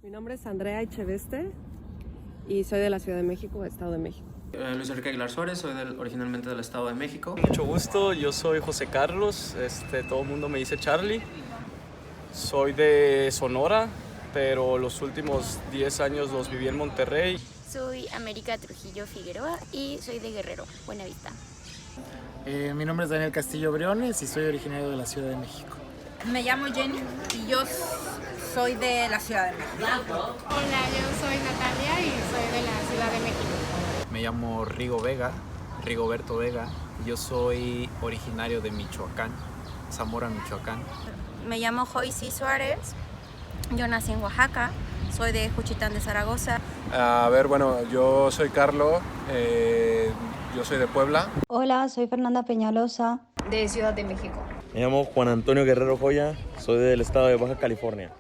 Mi nombre es Andrea Echeveste y soy de la Ciudad de México, Estado de México. Luis Enrique Aguilar Suárez, soy originalmente del Estado de México. Mucho gusto, yo soy José Carlos, todo el mundo me dice Charlie. Soy de Sonora, pero los últimos 10 años los viví en Monterrey. Soy América Trujillo Figueroa y soy de Guerrero, Buenavista. Mi nombre es Daniel Castillo Briones y soy originario de la Ciudad de México. Me llamo Jenny y yo soy de la Ciudad de México. Hola, yo soy Natalia y soy de la Ciudad de México. Me llamo Rigoberto Vega. Yo soy originario de Michoacán, Zamora, Michoacán. Me llamo Joyce Suárez, yo nací en Oaxaca, soy de Juchitán de Zaragoza. Yo soy Carlos, yo soy de Puebla. Hola, soy Fernanda Peñalosa, De Ciudad de México. Me llamo Juan Antonio Guerrero Joya, soy del estado de Baja California.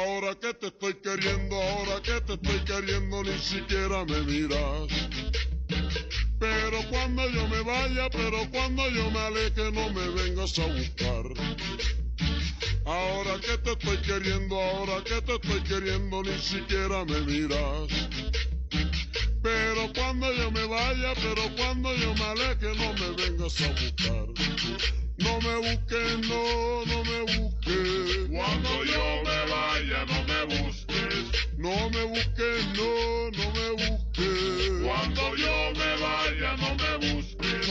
Ahora que te estoy queriendo, ni siquiera me miras. Pero cuando yo me vaya, cuando yo me aleje, no me vengas a buscar. Ahora que te estoy queriendo, ni siquiera me miras. Pero cuando yo me vaya, cuando yo me aleje, no me vengas a buscar. No me busques, no me busques. Cuando yo me vaya, no me busques. No me busques, no me busques. Cuando yo me vaya, no me busques.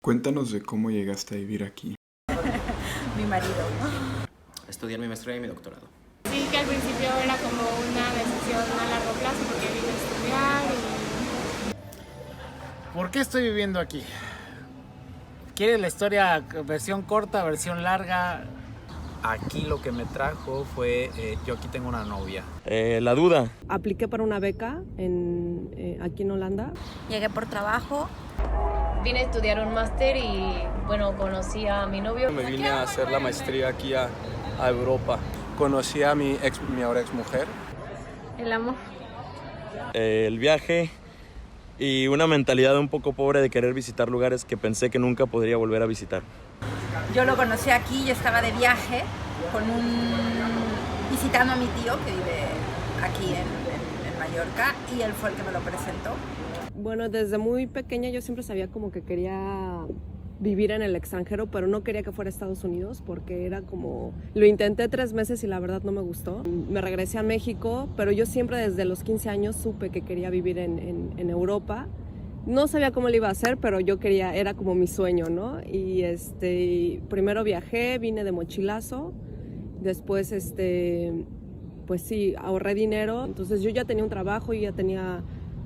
Cuéntanos de cómo llegaste a vivir aquí. Mi marido. Estudiar mi maestría y mi doctorado. Sí, que al principio era como una decisión a largo plazo porque vine a estudiar ¿Por qué estoy viviendo aquí? ¿Quieres la historia versión corta, versión larga? Aquí lo que me trajo fue, yo aquí tengo una novia. La duda. Apliqué para una beca aquí en Holanda. Llegué por trabajo. Vine a estudiar un máster y bueno, conocí a mi novio. Me vine a hacer la maestría aquí a Europa. Conocí a mi ahora ex mujer. El amor. El viaje y una mentalidad un poco pobre de querer visitar lugares que pensé que nunca podría volver a visitar. Yo lo conocí aquí, yo estaba de viaje visitando a mi tío que vive aquí en Mallorca y él fue el que me lo presentó. Bueno, desde muy pequeña yo siempre sabía como que quería vivir en el extranjero, pero no quería que fuera Estados Unidos porque era como... Lo intenté 3 meses y la verdad no me gustó. Me regresé a México, pero yo siempre desde los 15 años supe que quería vivir en Europa. No sabía cómo lo iba a hacer, pero yo quería, era como mi sueño, ¿no? Y primero viajé, vine de mochilazo, después pues sí, ahorré dinero. Entonces yo ya tenía un trabajo, yo ya tenía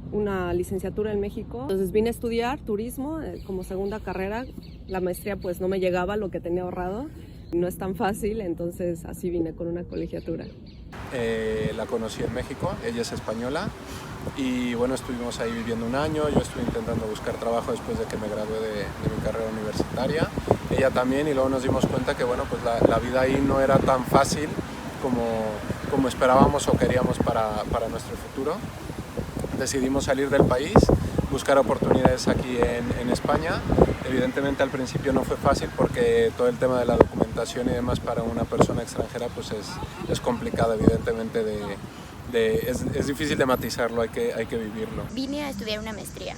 una licenciatura en México. Entonces vine a estudiar turismo como segunda carrera. La maestría pues no me llegaba lo que tenía ahorrado. No es tan fácil, entonces así vine con una colegiatura. La conocí en México, ella es española y bueno, estuvimos ahí viviendo un año. Yo estuve intentando buscar trabajo después de que me gradué de mi carrera universitaria. Ella también, y luego nos dimos cuenta que bueno, pues la vida ahí no era tan fácil como esperábamos o queríamos para nuestro futuro. Decidimos salir del país, buscar oportunidades aquí en España. Evidentemente al principio no fue fácil porque todo el tema de la documentación y demás para una persona extranjera pues es complicado, evidentemente es difícil de matizarlo, hay que vivirlo. Vine a estudiar una maestría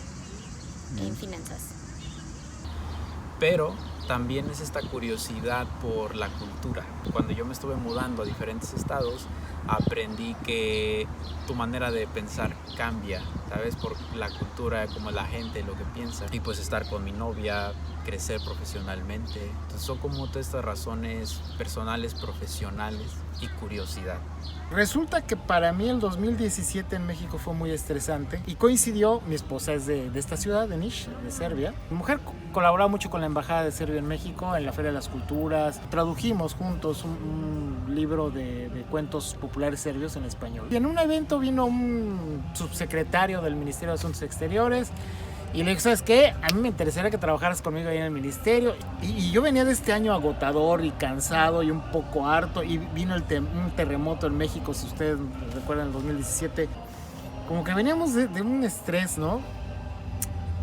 en finanzas. Pero también es esta curiosidad por la cultura. Cuando yo me estuve mudando a diferentes estados, aprendí que tu manera de pensar cambia, ¿sabes? Por la cultura, como la gente, lo que piensa. Y pues estar con mi novia, crecer profesionalmente. Entonces son como todas estas razones personales, profesionales y curiosidad. Resulta que para mí el 2017 en México fue muy estresante y coincidió, mi esposa es de esta ciudad, de Niš, de Serbia. Mi mujer colaboraba mucho con la Embajada de Serbia en México, en la Feria de las Culturas. Tradujimos juntos un libro de cuentos populares serbios en español. Y en un evento vino un subsecretario del Ministerio de Asuntos Exteriores y le dije, ¿sabes qué? A mí me interesaría que trabajaras conmigo ahí en el ministerio. Y yo venía de este año agotador y cansado y un poco harto. Y vino un terremoto en México, si ustedes recuerdan, en el 2017. Como que veníamos de un estrés, ¿no?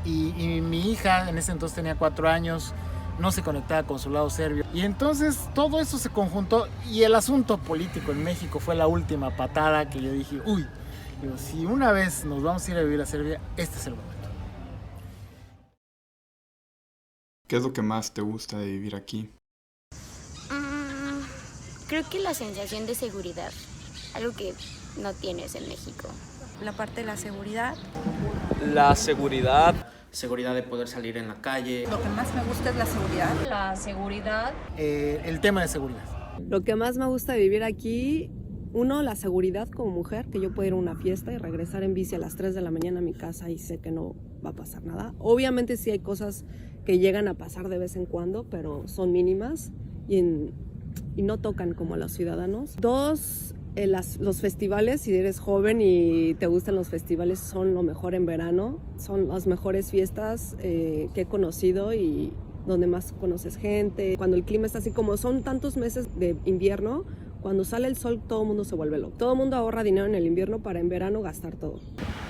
Y mi hija, en ese entonces tenía 4 años, no se conectaba con su lado serbio. Y entonces todo eso se conjuntó. Y el asunto político en México fue la última patada que yo dije, uy, digo, si una vez nos vamos a ir a vivir a Serbia, este es el momento. ¿Qué es lo que más te gusta de vivir aquí? Creo que la sensación de seguridad, algo que no tienes en México. La parte de la seguridad. La seguridad. Seguridad de poder salir en la calle. Lo que más me gusta es la seguridad. La seguridad. El tema de seguridad. Lo que más me gusta de vivir aquí, uno, la seguridad como mujer, que yo puedo ir a una fiesta y regresar en bici a las 3 de la mañana a mi casa y sé que no va a pasar nada. Obviamente sí hay cosas que llegan a pasar de vez en cuando, pero son mínimas y no tocan como a los ciudadanos. 2, los festivales, si eres joven y te gustan los festivales, son lo mejor en verano. Son las mejores fiestas que he conocido y donde más conoces gente. Cuando el clima está así, como son tantos meses de invierno, cuando sale el sol todo el mundo se vuelve loco. Todo el mundo ahorra dinero en el invierno para en verano gastar todo.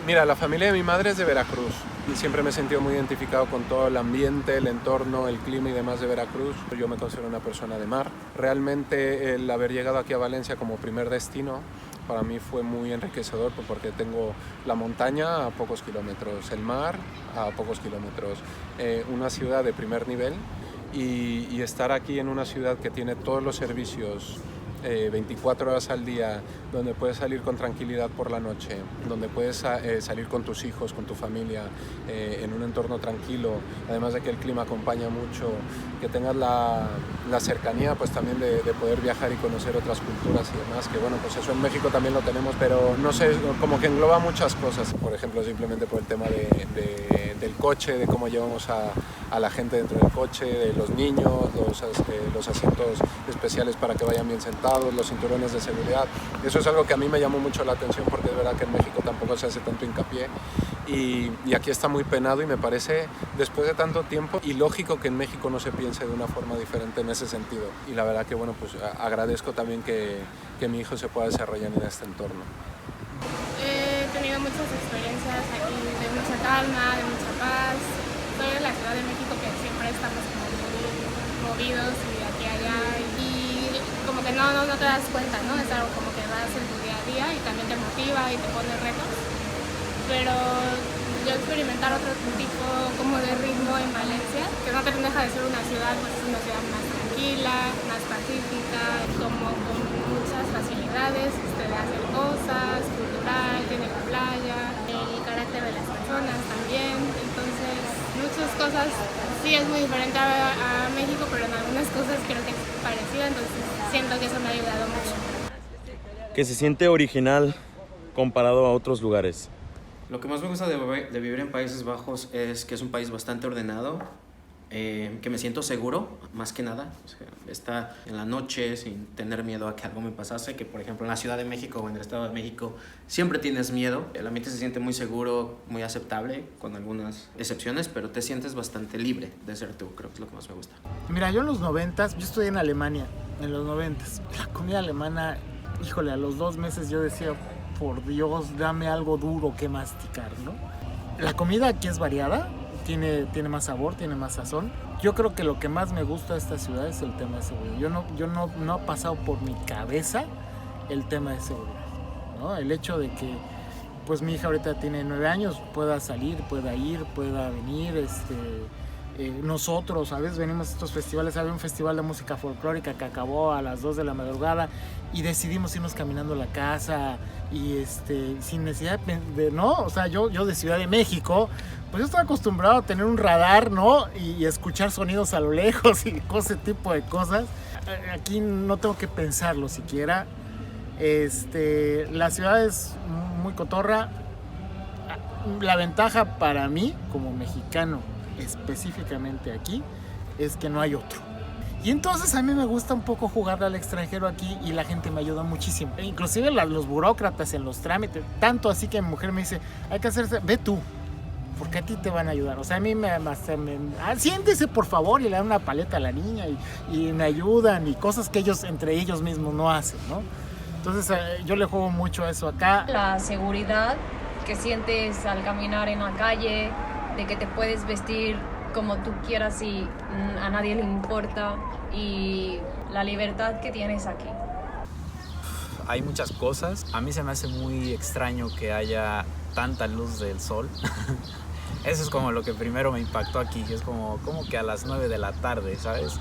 Mira, la familia de mi madre es de Veracruz y siempre me he sentido muy identificado con todo el ambiente, el entorno, el clima y demás de Veracruz. Yo me considero una persona de mar. Realmente el haber llegado aquí a Valencia como primer destino para mí fue muy enriquecedor porque tengo la montaña a pocos kilómetros, el mar a pocos kilómetros, una ciudad de primer nivel y estar aquí en una ciudad que tiene todos los servicios 24 horas al día, donde puedes salir con tranquilidad por la noche, donde puedes salir con tus hijos, con tu familia, en un entorno tranquilo, además de que el clima acompaña mucho, que tengas la cercanía pues también de poder viajar y conocer otras culturas y demás, que bueno, pues eso en México también lo tenemos, pero no sé, como que engloba muchas cosas, por ejemplo, simplemente por el tema del coche, de cómo llevamos a la gente dentro del coche, de los niños, los asientos especiales para que vayan bien sentados, los cinturones de seguridad. Eso es algo que a mí me llamó mucho la atención porque es verdad que en México tampoco se hace tanto hincapié y aquí está muy penado y me parece, después de tanto tiempo, ilógico que en México no se piense de una forma diferente en ese sentido. Y la verdad que bueno, pues agradezco también que mi hijo se pueda desarrollar en este entorno. He tenido muchas experiencias aquí de mucha calma, de mucha paz. Soy de la Ciudad de México que siempre estamos como muy movidos y de aquí a allá y como que no te das cuenta, ¿no? Es algo como que vas en tu día a día y también te motiva y te pone retos. Pero yo experimentar otro tipo como de ritmo en Valencia, que no te deja de ser una ciudad, pues es una ciudad más tranquila, más pacífica, como con muchas facilidades de hacer cosas, cultural, tiene la playa, el carácter de las personas también, entonces muchas cosas sí es muy diferente a México, pero en algunas cosas creo que es parecida, entonces siento que eso me ha ayudado mucho. Que se siente original comparado a otros lugares. Lo que más me gusta de vivir en Países Bajos es que es un país bastante ordenado, que me siento seguro, más que nada. O sea, está en la noche sin tener miedo a que algo me pasase, que por ejemplo en la Ciudad de México o en el Estado de México siempre tienes miedo. El ambiente se siente muy seguro, muy aceptable, con algunas excepciones, pero te sientes bastante libre de ser tú, creo que es lo que más me gusta. Mira, yo en los 90s, yo estudié en Alemania, en los 90s. La comida alemana, híjole, a los 2 meses yo decía, por Dios, dame algo duro que masticar, ¿no? La comida aquí es variada, tiene más sabor, tiene más sazón. Yo creo que lo que más me gusta de esta ciudad es el tema de seguridad. Yo no ha pasado por mi cabeza el tema de seguridad, ¿no? El hecho de que pues mi hija ahorita tiene 9 años, pueda salir, pueda ir, pueda venir, nosotros a veces venimos a estos festivales. Había un festival de música folclórica que acabó a las 2 de la madrugada y decidimos irnos caminando a la casa y sin necesidad de ¿no? O sea, yo de Ciudad de México, pues yo estoy acostumbrado a tener un radar, ¿no? Y escuchar sonidos a lo lejos y ese tipo de cosas. Aquí no tengo que pensarlo siquiera. La ciudad es muy cotorra. La ventaja para mí como mexicano específicamente aquí es que no hay otro, y entonces a mí me gusta un poco jugar al extranjero aquí y la gente me ayuda muchísimo, inclusive los burócratas en los trámites, tanto así que mi mujer me dice, hay que hacerse, ve tú, porque a ti te van a ayudar. O sea, a mí siéntese por favor, y le dan una paleta a la niña y me ayudan, y cosas que entre ellos mismos no hacen, ¿no? Entonces yo le juego mucho a eso acá. La seguridad que sientes al caminar en la calle, de que te puedes vestir como tú quieras y a nadie le importa, y la libertad que tienes aquí. Hay muchas cosas. A mí se me hace muy extraño que haya tanta luz del sol. Eso es como lo que primero me impactó aquí, es como que a las 9 de la tarde, ¿sabes?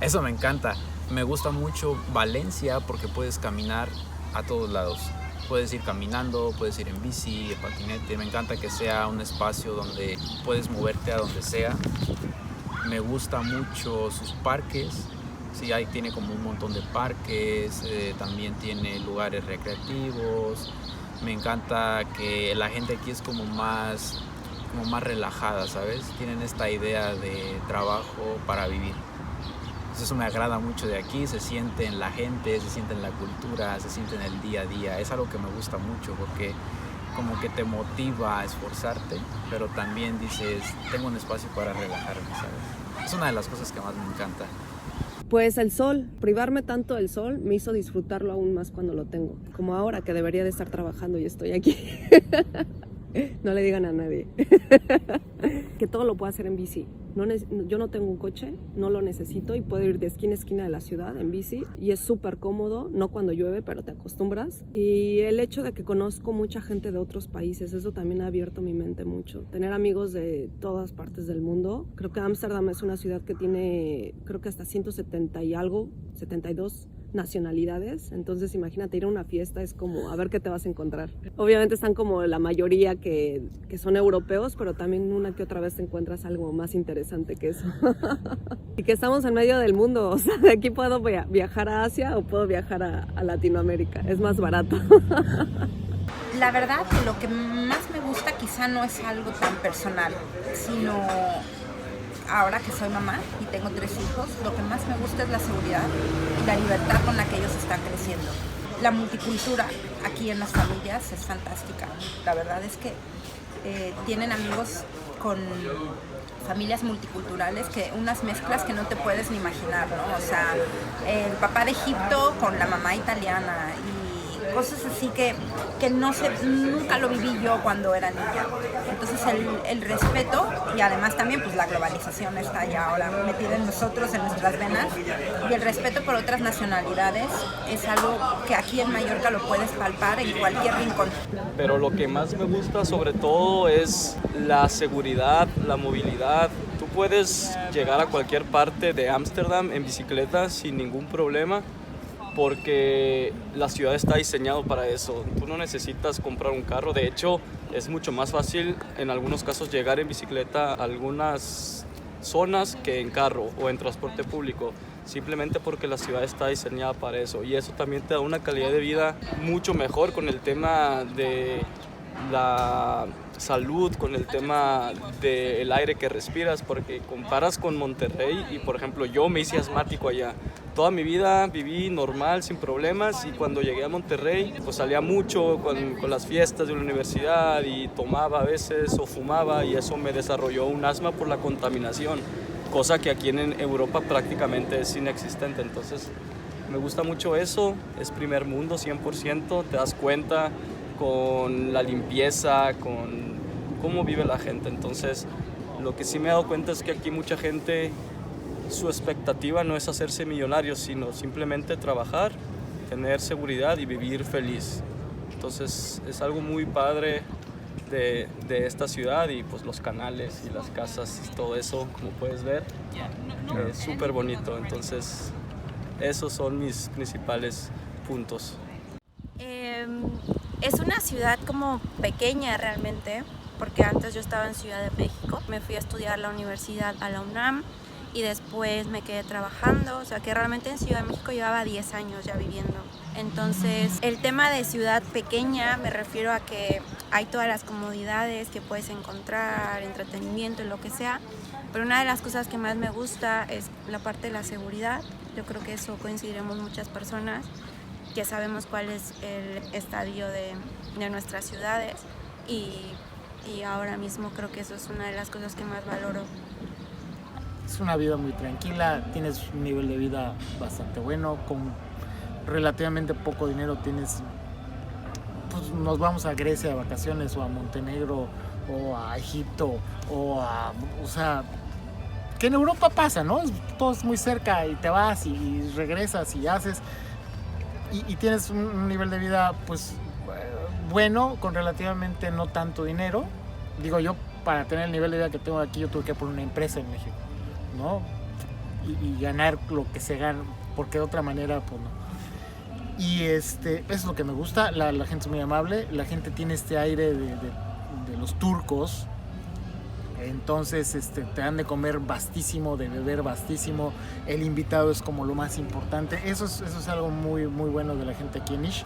Eso me encanta. Me gusta mucho Valencia porque puedes caminar a todos lados. Puedes ir caminando, puedes ir en bici, en patinete. Me encanta que sea un espacio donde puedes moverte a donde sea. Me gusta mucho sus parques. Sí, ahí tiene como un montón de parques. También tiene lugares recreativos. Me encanta que la gente aquí es como más relajada, ¿sabes? Tienen esta idea de trabajo para vivir. Eso me agrada mucho de aquí, se siente en la gente, se siente en la cultura, se siente en el día a día. Es algo que me gusta mucho porque como que te motiva a esforzarte, pero también dices, tengo un espacio para relajarme, ¿sabes? Es una de las cosas que más me encanta. Pues el sol, privarme tanto del sol me hizo disfrutarlo aún más cuando lo tengo, como ahora que debería de estar trabajando y estoy aquí. No le digan a nadie. Que todo lo puedo hacer en bici. Yo no tengo un coche, no lo necesito y puedo ir de esquina a esquina de la ciudad en bici y es súper cómodo, no cuando llueve, pero te acostumbras. Y el hecho de que conozco mucha gente de otros países, eso también ha abierto mi mente mucho. Tener amigos de todas partes del mundo. Creo que Ámsterdam es una ciudad que tiene, creo que hasta 170 y algo, 72 nacionalidades, entonces imagínate ir a una fiesta, es como a ver qué te vas a encontrar. Obviamente están como la mayoría que son europeos, pero también una que otra vez te encuentras algo más interesante que eso. Y que estamos en medio del mundo, o sea, de aquí puedo viajar a Asia o puedo viajar a Latinoamérica, es más barato. La verdad, lo que más me gusta quizá no es algo tan personal, sino ahora que soy mamá y tengo 3 hijos, lo que más me gusta es la seguridad y la libertad con la que ellos están creciendo. La multicultura aquí en las familias es fantástica. La verdad es que tienen amigos con familias multiculturales, que unas mezclas que no te puedes ni imaginar, ¿no? O sea, el papá de Egipto con la mamá italiana y cosas así que no sé, nunca lo viví yo cuando era niña. Entonces el respeto, y además también pues la globalización está ya ahora metida en nosotros, en nuestras venas, y el respeto por otras nacionalidades es algo que aquí en Mallorca lo puedes palpar en cualquier rincón. Pero lo que más me gusta sobre todo es la seguridad, la movilidad. Tú puedes llegar a cualquier parte de Ámsterdam en bicicleta sin ningún problema, porque la ciudad está diseñado para eso. Tú no necesitas comprar un carro. De hecho, es mucho más fácil en algunos casos llegar en bicicleta a algunas zonas que en carro o en transporte público, simplemente porque la ciudad está diseñada para eso. Y eso también te da una calidad de vida mucho mejor con el tema de la salud, con el tema del aire que respiras, porque comparas con Monterrey y, por ejemplo, yo me hice asmático allá. Toda mi vida viví normal, sin problemas, y cuando llegué a Monterrey, pues salía mucho con las fiestas de la universidad y tomaba a veces o fumaba, y eso me desarrolló un asma por la contaminación, cosa que aquí en Europa prácticamente es inexistente. Entonces me gusta mucho eso, es primer mundo 100%, te das cuenta con la limpieza, con cómo vive la gente. Entonces lo que sí me he dado cuenta es que aquí mucha gente, su expectativa no es hacerse millonario, sino simplemente trabajar, tener seguridad y vivir feliz. Entonces es algo muy padre de esta ciudad y pues los canales y las casas y todo eso, como puedes ver, es súper bonito. Entonces, esos son mis principales puntos. Es una ciudad como pequeña realmente, porque antes yo estaba en Ciudad de México. Me fui a estudiar a la universidad, a la UNAM, y después me quedé trabajando. O sea que realmente en Ciudad de México llevaba 10 años ya viviendo. Entonces, el tema de ciudad pequeña me refiero a que hay todas las comodidades que puedes encontrar, entretenimiento y lo que sea. Pero una de las cosas que más me gusta es la parte de la seguridad. Yo creo que eso coincidiremos muchas personas, que sabemos cuál es el estadio de nuestras ciudades y ahora mismo creo que eso es una de las cosas que más valoro. Es una vida muy tranquila, tienes un nivel de vida bastante bueno, con relativamente poco dinero tienes, pues nos vamos a Grecia de vacaciones o a Montenegro o a Egipto o sea, que en Europa pasa, ¿no? Todo es muy cerca y te vas y regresas y haces y tienes un nivel de vida pues bueno, con relativamente no tanto dinero. Digo, yo para tener el nivel de vida que tengo aquí yo tuve que poner una empresa en México, ¿no? Y ganar lo que se gana, porque de otra manera pues no. Y eso es lo que me gusta, la gente es muy amable, la gente tiene este aire de los turcos. Entonces te dan de comer bastísimo, de beber bastísimo, el invitado es como lo más importante. Eso es algo muy, muy bueno de la gente aquí en Niš.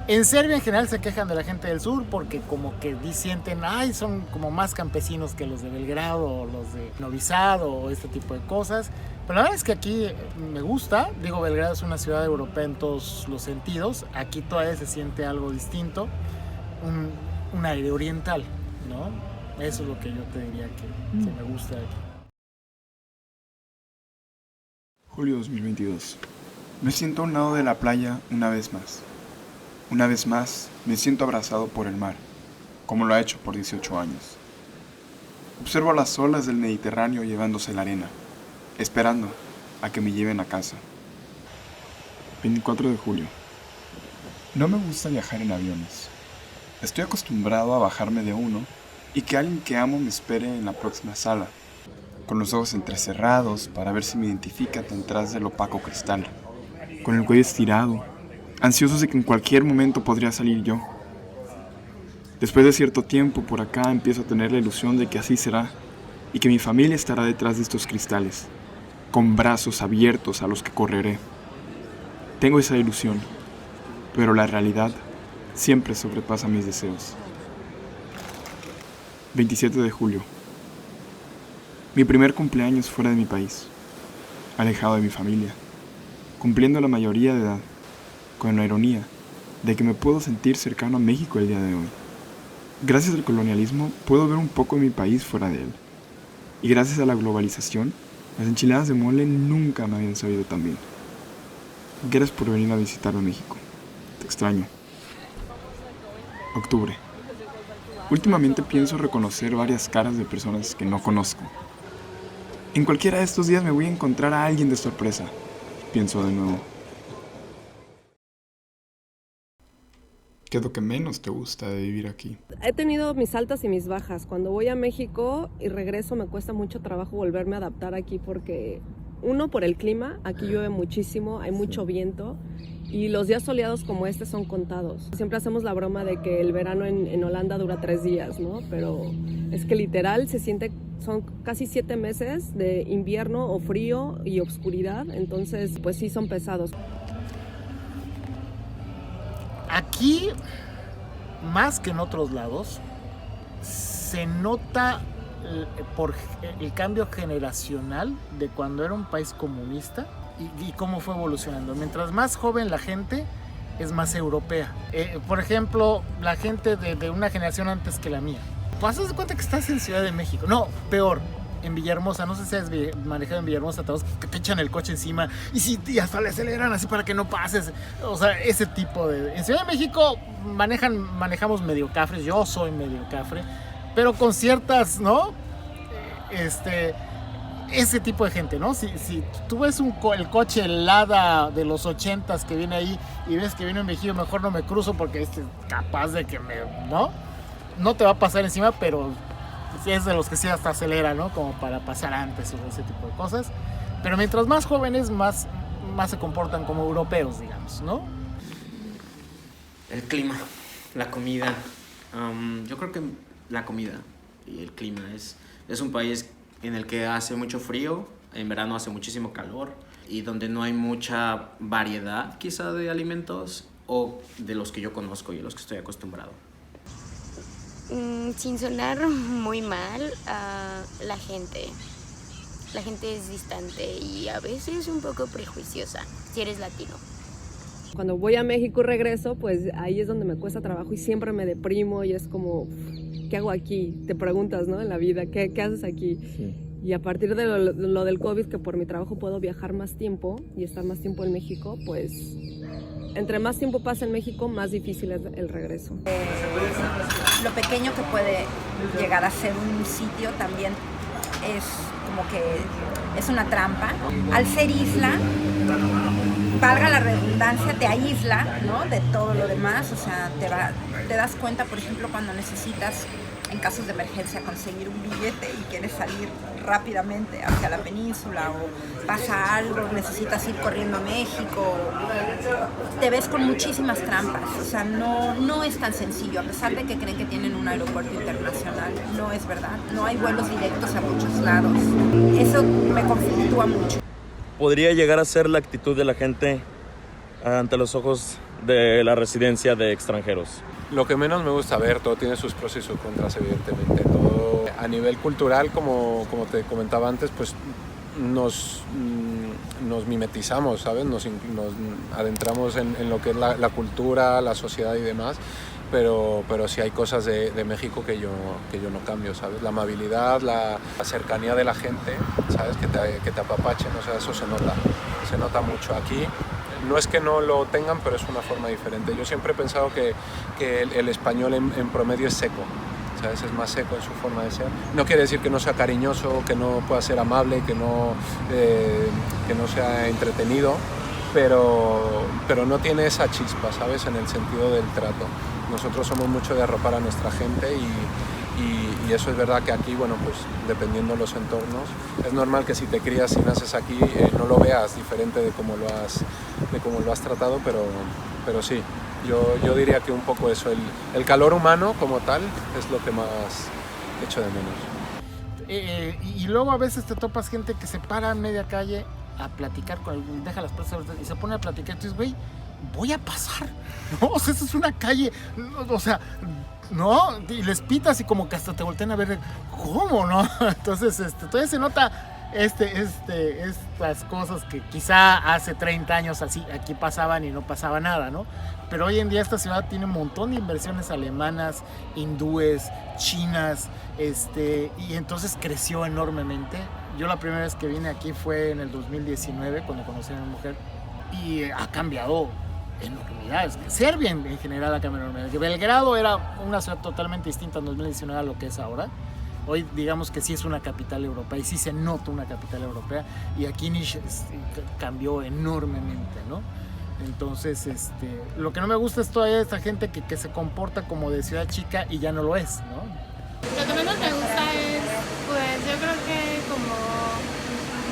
En Serbia en general se quejan de la gente del sur porque como que sienten, son como más campesinos que los de Belgrado o los de Novi Sad o este tipo de cosas. Pero la verdad es que aquí me gusta. Digo, Belgrado es una ciudad europea en todos los sentidos. Aquí todavía se siente algo distinto, un aire oriental, ¿no? Eso es lo que yo te diría que me gusta aquí. Julio 2022. Me siento a un lado de la playa una vez más. Una vez más, me siento abrazado por el mar, como lo ha hecho por 18 años. Observo las olas del Mediterráneo llevándose la arena, esperando a que me lleven a casa. 24 de julio. No me gusta viajar en aviones. Estoy acostumbrado a bajarme de uno y que alguien que amo me espere en la próxima sala, con los ojos entrecerrados para ver si me identifica detrás del opaco cristal, con el cuello estirado, ansiosos de que en cualquier momento podría salir yo. Después de cierto tiempo por acá empiezo a tener la ilusión de que así será y que mi familia estará detrás de estos cristales, con brazos abiertos a los que correré. Tengo esa ilusión, pero la realidad siempre sobrepasa mis deseos. 27 de julio. Mi primer cumpleaños fuera de mi país, alejado de mi familia, cumpliendo la mayoría de edad, con la ironía de que me puedo sentir cercano a México el día de hoy. Gracias al colonialismo puedo ver un poco de mi país fuera de él. Y gracias a la globalización, las enchiladas de mole nunca me habían sabido tan bien. Gracias por venir a visitarme a México. Te extraño. Octubre. Últimamente pienso reconocer varias caras de personas que no conozco. En cualquiera de estos días me voy a encontrar a alguien de sorpresa, pienso de nuevo. ¿Qué es lo que menos te gusta de vivir aquí? He tenido mis altas y mis bajas. Cuando voy a México y regreso me cuesta mucho trabajo volverme a adaptar aquí porque, uno, por el clima, aquí llueve muchísimo, hay mucho viento y los días soleados como este son contados. Siempre hacemos la broma de que el verano en Holanda dura 3 días, ¿no? Pero es que literal son casi 7 meses de invierno o frío y obscuridad, entonces pues sí son pesados. Aquí, más que en otros lados, se nota por el cambio generacional de cuando era un país comunista y cómo fue evolucionando. Mientras más joven la gente, es más europea. Por ejemplo, la gente de una generación antes que la mía. Pues haz de cuenta que estás en Ciudad de México. No, peor. En Villahermosa, no sé si has manejado en Villahermosa, que te echan el coche encima y hasta le aceleran así para que no pases. O sea, ese tipo de... En Ciudad de México manejamos medio cafres, yo soy medio cafre, pero con ciertas, ¿no? Ese tipo de gente, ¿no? Si tú ves el coche Lada de los 80s que viene ahí y ves que viene un viejillo, mejor no me cruzo porque es capaz de que me... ¿no? no te va a pasar encima, pero es de los que sí hasta acelera, ¿no? Como para pasar antes o ese tipo de cosas. Pero mientras más jóvenes, más se comportan como europeos, digamos, ¿no? El clima, la comida. Yo creo que la comida y el clima es un país en el que hace mucho frío, en verano hace muchísimo calor y donde no hay mucha variedad quizá de alimentos o de los que yo conozco y a los que estoy acostumbrado. Sin sonar muy mal, la gente es distante y a veces un poco prejuiciosa, si eres latino. Cuando voy a México y regreso, pues ahí es donde me cuesta trabajo y siempre me deprimo y es como, ¿qué hago aquí? Te preguntas, ¿no? En la vida, ¿qué haces aquí? Sí. Y a partir de lo del COVID, que por mi trabajo puedo viajar más tiempo y estar más tiempo en México, pues entre más tiempo pasa en México, más difícil es el regreso. Lo pequeño que puede llegar a ser un sitio también es como que es una trampa. Al ser isla, valga la redundancia, te aísla, ¿no? De todo lo demás. O sea, te das cuenta, por ejemplo, cuando necesitas, en casos de emergencia, conseguir un billete y quieres salir rápidamente hacia la península o pasa algo, necesitas ir corriendo a México, te ves con muchísimas trampas. O sea, no es tan sencillo, a pesar de que creen que tienen un aeropuerto internacional, no es verdad. No hay vuelos directos a muchos lados. Eso me conflictúa mucho. ¿Podría llegar a ser la actitud de la gente ante los ojos de la residencia de extranjeros? Lo que menos me gusta ver, todo tiene sus pros y sus contras, evidentemente. Todo a nivel cultural, como te comentaba antes, pues nos mimetizamos, ¿sabes? Nos adentramos en lo que es la cultura, la sociedad y demás. Pero sí hay cosas de México que yo no cambio, ¿sabes? La amabilidad, la cercanía de la gente, ¿sabes? Que te apapachen, o sea, eso se nota mucho aquí. No es que no lo tengan, pero es una forma diferente. Yo siempre he pensado que el español en promedio es seco, ¿sabes? Es más seco en su forma de ser. No quiere decir que no sea cariñoso, que no pueda ser amable, que no sea entretenido, pero no tiene esa chispa, ¿sabes? En el sentido del trato. Nosotros somos mucho de arropar a nuestra gente y eso es verdad que aquí, bueno, pues dependiendo de los entornos, es normal que si te crías y naces aquí no lo veas diferente de cómo lo has tratado, pero sí, yo diría que un poco eso, el calor humano como tal es lo que más echo de menos. Y luego a veces te topas gente que se para en media calle a platicar deja las personas y se pone a platicar, entonces, güey, voy a pasar, ¿no? O sea, esa es una calle, o sea, ¿no? Y les pitas y como que hasta te voltean a ver, ¿cómo, no? Entonces, todavía se nota estas cosas que quizá hace 30 años así aquí pasaban y no pasaba nada, ¿no? Pero hoy en día esta ciudad tiene un montón de inversiones alemanas, hindúes, chinas, y entonces creció enormemente. Yo la primera vez que vine aquí fue en el 2019, cuando conocí a mi mujer, y ha cambiado enormidades. Serbia en general ha cambiado enormidades. Belgrado era una ciudad totalmente distinta en 2019 a lo que es ahora. Hoy digamos que sí es una capital europea y sí se nota una capital europea, y aquí Niš cambió enormemente, ¿no? Entonces, lo que no me gusta es todavía esta gente que se comporta como de ciudad chica y ya no lo es, ¿no? Lo que menos me gusta es, pues yo creo que como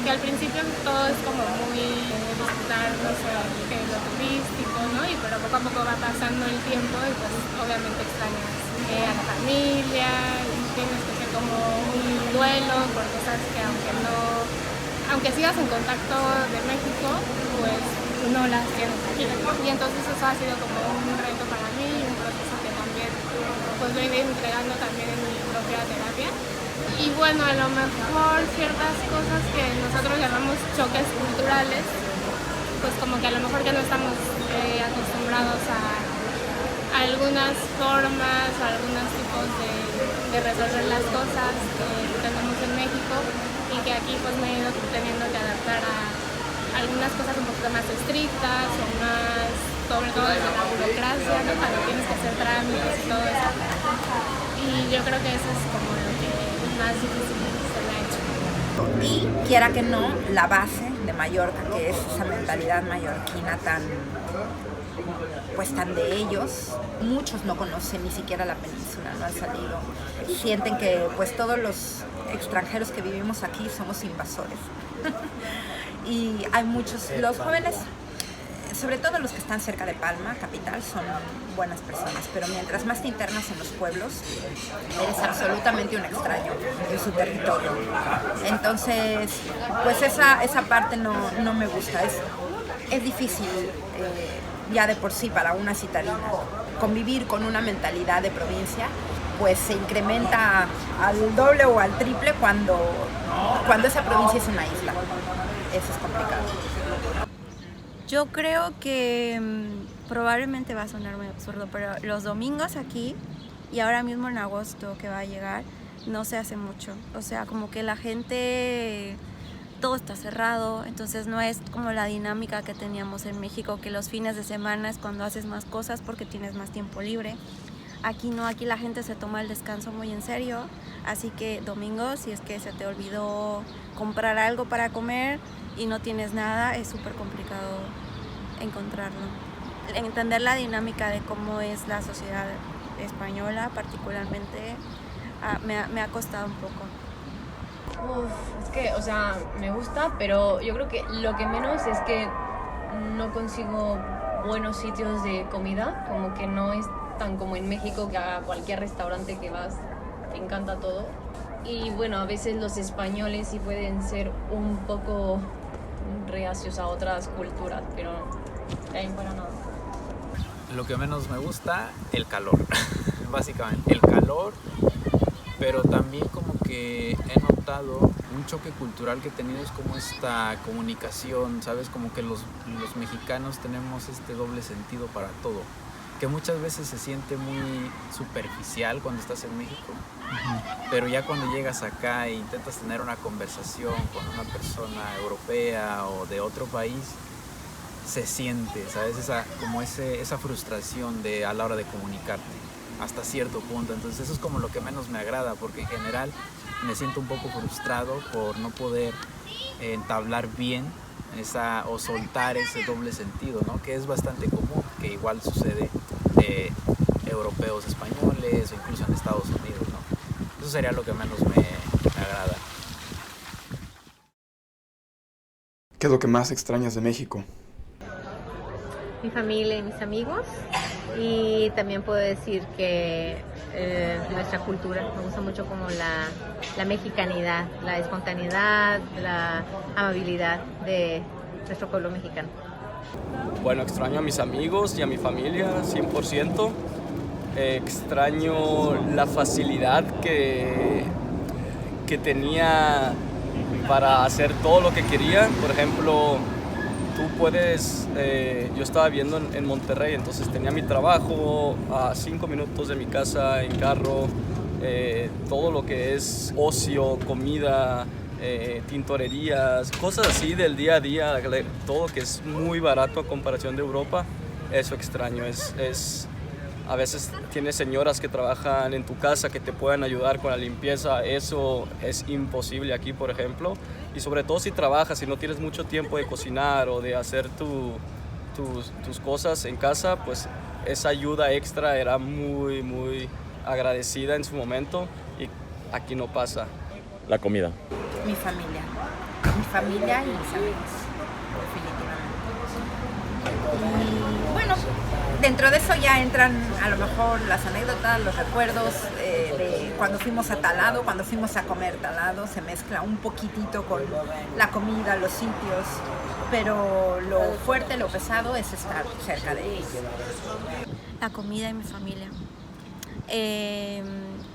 que al principio todo es como muy disfrutar, no sé, que lo turístico, ¿no? Pero poco a poco va pasando el tiempo y pues obviamente extrañas a la familia y tienes que hacer como un duelo porque sabes que aunque sigas en contacto de México, pues no las tienes aquí. Y entonces eso ha sido como un reto para mí y un proceso que también pues lo he ido entregando también en mi propia terapia. Y bueno, a lo mejor ciertas cosas que nosotros llamamos choques culturales, pues como que a lo mejor ya no estamos acostumbrados a algunas formas, a algunos tipos de resolver las cosas que tenemos en México y que aquí pues me he ido teniendo que adaptar a algunas cosas un poquito más estrictas o más, sobre todo desde la burocracia, ¿no? Cuando tienes que hacer trámites y todo eso. Y yo creo que eso es como lo que más difícil se me ha hecho. Y quiera que no, la base de de Mallorca, que es esa mentalidad mallorquina tan de ellos. Muchos no conocen ni siquiera la península, no han salido. Sienten que pues todos los extranjeros que vivimos aquí somos invasores. Y hay muchos, los jóvenes, sobre todo los que están cerca de Palma, capital, son buenas personas, pero mientras más te internas en los pueblos, eres absolutamente un extraño en su territorio. Entonces, pues esa parte no me gusta. Es difícil ya de por sí para una citadina convivir con una mentalidad de provincia, pues se incrementa al doble o al triple cuando esa provincia es una isla. Eso es complicado. Yo creo que probablemente va a sonar muy absurdo, pero los domingos aquí y ahora mismo en agosto que va a llegar, no se hace mucho. O sea, como que la gente, todo está cerrado, entonces no es como la dinámica que teníamos en México, que los fines de semana es cuando haces más cosas porque tienes más tiempo libre. Aquí no, aquí la gente se toma el descanso muy en serio, así que domingo, si es que se te olvidó comprar algo para comer y no tienes nada, es súper complicado encontrarlo. Entender la dinámica de cómo es la sociedad española particularmente me ha costado un poco. Es que, o sea, me gusta, pero yo creo que lo que menos es que no consigo buenos sitios de comida, como que no es tan como en México, que a cualquier restaurante que vas te encanta todo. Y bueno, a veces los españoles sí pueden ser un poco reacios a otras culturas, pero ahí para nada. Lo que menos me gusta, el calor. Básicamente, el calor, pero también como que he notado un choque cultural que he tenido, es como esta comunicación, ¿sabes? Como que los mexicanos tenemos este doble sentido para todo, que muchas veces se siente muy superficial cuando estás en México, pero ya cuando llegas acá e intentas tener una conversación con una persona europea o de otro país, se siente, ¿sabes? Esa frustración a la hora de comunicarte hasta cierto punto. Entonces eso es como lo que menos me agrada, porque en general me siento un poco frustrado por no poder entablar bien o soltar ese doble sentido, ¿no? Que es bastante común, que igual sucede de europeos españoles o incluso en Estados Unidos, ¿no? Eso sería lo que menos me agrada. ¿Qué es lo que más extrañas de México? Mi familia y mis amigos, y también puedo decir que nuestra cultura, me gusta mucho como la mexicanidad, la espontaneidad, la amabilidad de nuestro pueblo mexicano. Bueno, extraño a mis amigos y a mi familia 100%. Extraño la facilidad que tenía para hacer todo lo que quería. Por ejemplo, tú puedes, yo estaba viviendo en Monterrey, entonces tenía mi trabajo a 5 minutos de mi casa en carro, todo lo que es ocio, comida, tintorerías, cosas así del día a día, todo que es muy barato a comparación de Europa. Eso extraño, a veces tienes señoras que trabajan en tu casa que te pueden ayudar con la limpieza, eso es imposible aquí, por ejemplo. Y sobre todo si trabajas y no tienes mucho tiempo de cocinar o de hacer tus cosas en casa, pues esa ayuda extra era muy, muy agradecida en su momento y aquí no pasa. La comida. Mi familia y mis amigos, definitivamente. Y bueno, dentro de eso ya entran a lo mejor las anécdotas, los recuerdos de cuando fuimos a Talado, cuando fuimos a comer Talado, se mezcla un poquitito con la comida, los sitios, pero lo fuerte, lo pesado es estar cerca de ellos. La comida y mi familia.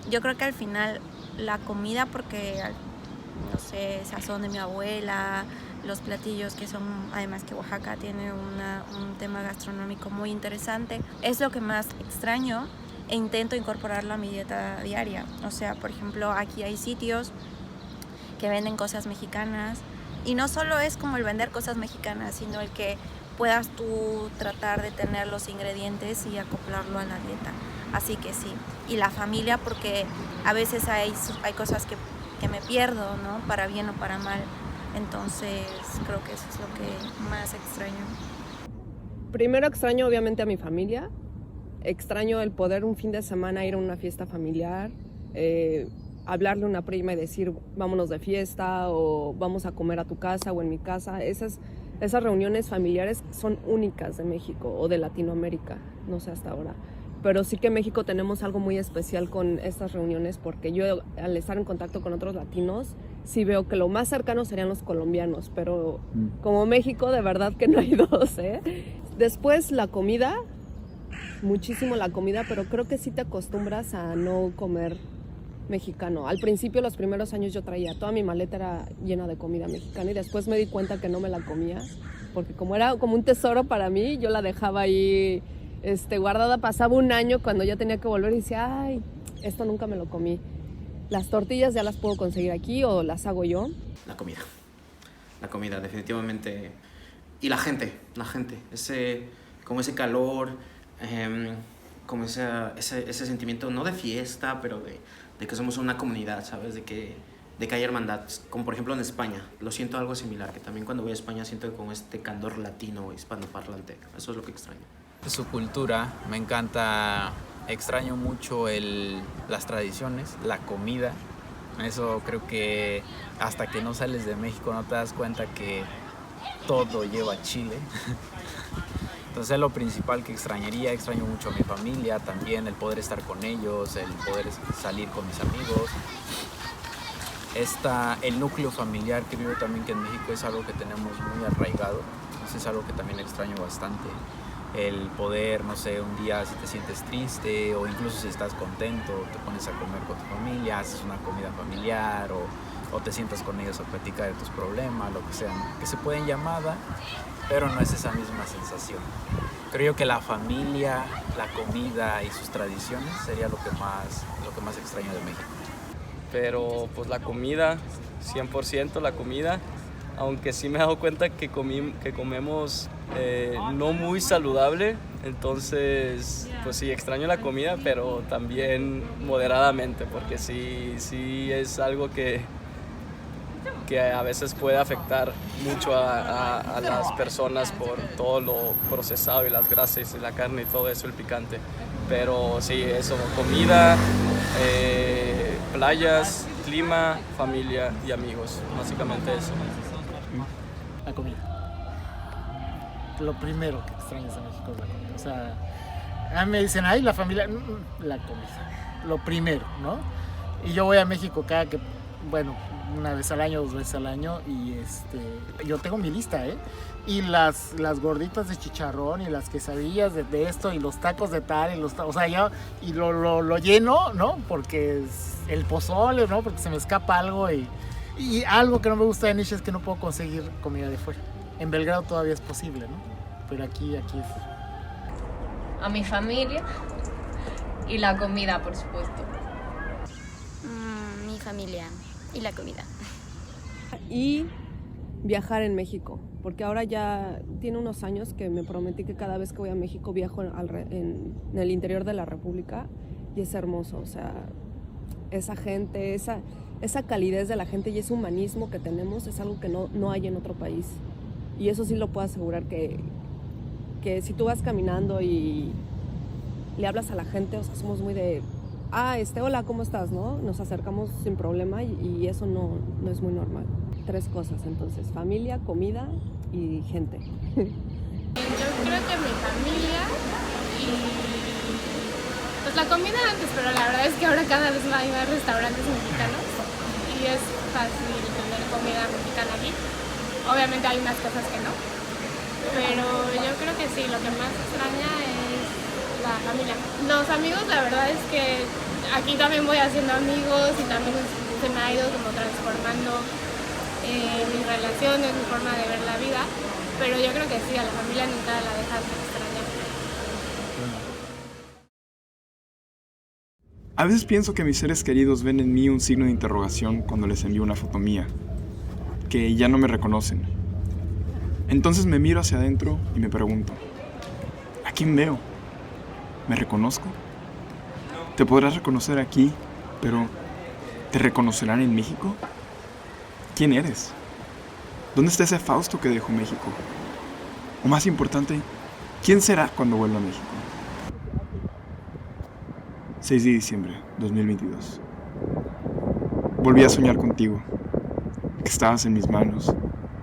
Yo creo que al final la comida, porque no sé, sazón de mi abuela, los platillos que son, además que Oaxaca tiene un tema gastronómico muy interesante, es lo que más extraño e intento incorporarlo a mi dieta diaria. O sea, por ejemplo, aquí hay sitios que venden cosas mexicanas y no solo es como el vender cosas mexicanas, sino el que puedas tú tratar de tener los ingredientes y acoplarlo a la dieta. Así que sí, y la familia, porque a veces hay cosas que me pierdo, ¿no? Para bien o para mal. Entonces creo que eso es lo que más extraño. Primero extraño obviamente a mi familia, extraño el poder un fin de semana ir a una fiesta familiar, hablarle a una prima y decir vámonos de fiesta o vamos a comer a tu casa o en mi casa. Esas reuniones familiares son únicas de México o de Latinoamérica, no sé hasta ahora. Pero sí que en México tenemos algo muy especial con estas reuniones porque yo al estar en contacto con otros latinos sí veo que lo más cercano serían los colombianos, pero como México de verdad que no hay dos, ¿eh? Después la comida, muchísimo la comida, pero creo que sí te acostumbras a no comer mexicano. Al principio, los primeros años yo traía, toda mi maleta era llena de comida mexicana y después me di cuenta que no me la comía porque como era como un tesoro para mí, yo la dejaba ahí guardada. Pasaba un año cuando ya tenía que volver y decía, ay, esto nunca me lo comí. Las tortillas ya las puedo conseguir aquí o las hago yo. La comida definitivamente. Y la gente, como ese calor, como ese sentimiento, no de fiesta, pero de que somos una comunidad, ¿sabes? De que hay hermandad, como por ejemplo en España. Lo siento algo similar, que también cuando voy a España siento como este candor latino, hispanoparlante. Eso es lo que extraño. Su cultura, me encanta, extraño mucho las tradiciones, la comida. Eso creo que hasta que no sales de México no te das cuenta que todo lleva chile. Entonces es lo principal que extrañaría. Extraño mucho a mi familia también, el poder estar con ellos, el poder salir con mis amigos. El núcleo familiar, creo también que en México es algo que tenemos muy arraigado. Entonces es algo que también extraño bastante. El poder, no sé, un día si te sientes triste o incluso si estás contento, te pones a comer con tu familia, haces una comida familiar o te sientas con ellos a platicar de tus problemas, lo que sea, que se puede en llamada, pero no es esa misma sensación. Creo que la familia, la comida y sus tradiciones sería lo que más extraño de México. Pero pues la comida, 100% la comida, aunque sí me he dado cuenta que comemos no muy saludable, entonces pues sí extraño la comida, pero también moderadamente, porque sí es algo que a veces puede afectar mucho a las personas por todo lo procesado y las grasas y la carne y todo eso, el picante. Pero sí, eso, comida, playas, clima, familia y amigos, básicamente eso. La comida. Lo primero que extrañas a México es la comida. O sea, a mí me dicen, ay, la familia, la comida. Lo primero, ¿no? Y yo voy a México una vez al año, 2 veces al año, y yo tengo mi lista, ¿eh? Y las gorditas de chicharrón y las quesadillas de esto y los tacos de tal o sea, y lo lleno, ¿no? Porque es el pozole, ¿no? Porque se me escapa algo y algo que no me gusta de Niche es que no puedo conseguir comida de fuera. En Belgrado todavía es posible, ¿no? Pero aquí es... A mi familia y la comida, por supuesto. Mi familia y la comida. Y viajar en México, porque ahora ya tiene unos años que me prometí que cada vez que voy a México viajo en el interior de la República y es hermoso, o sea, esa gente, esa calidez de la gente y ese humanismo que tenemos es algo que no hay en otro país. Y eso sí lo puedo asegurar que si tú vas caminando y le hablas a la gente, o sea, somos muy de, hola, ¿cómo estás? ¿No? Nos acercamos sin problema y eso no es muy normal. 3 cosas, entonces, familia, comida y gente. Yo creo que mi familia y pues la comida antes, pero la verdad es que ahora cada vez hay más restaurantes mexicanos y es fácil tener comida mexicana aquí. Obviamente hay unas cosas que no, pero yo creo que sí, lo que más extraña es la familia. Los amigos, la verdad es que aquí también voy haciendo amigos y también se me ha ido como transformando mis relaciones, mi forma de ver la vida, pero yo creo que sí, a la familia nunca la dejas de extrañar. A veces pienso que mis seres queridos ven en mí un signo de interrogación cuando les envío una foto mía, que ya no me reconocen. Entonces me miro hacia adentro y me pregunto, ¿a quién veo? ¿Me reconozco? Te podrás reconocer aquí, pero ¿te reconocerán en México? ¿Quién eres? ¿Dónde está ese Fausto que dejó México? O más importante, ¿quién será cuando vuelva a México? 6 de diciembre 2022. Volví a soñar contigo, que estabas en mis manos,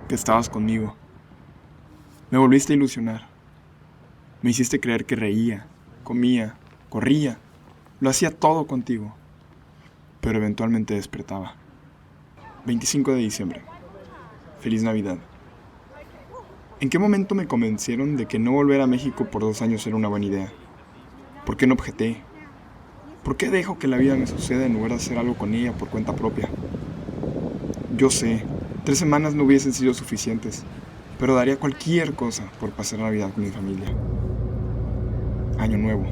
que estabas conmigo. Me volviste a ilusionar. Me hiciste creer que reía, comía, corría, lo hacía todo contigo. Pero eventualmente despertaba. 25 de diciembre. Feliz Navidad. ¿En qué momento me convencieron de que no volver a México por 2 años era una buena idea? ¿Por qué no objeté? ¿Por qué dejo que la vida me suceda en lugar de hacer algo con ella por cuenta propia? Yo sé, 3 semanas no hubiesen sido suficientes, pero daría cualquier cosa por pasar Navidad con mi familia. Año nuevo.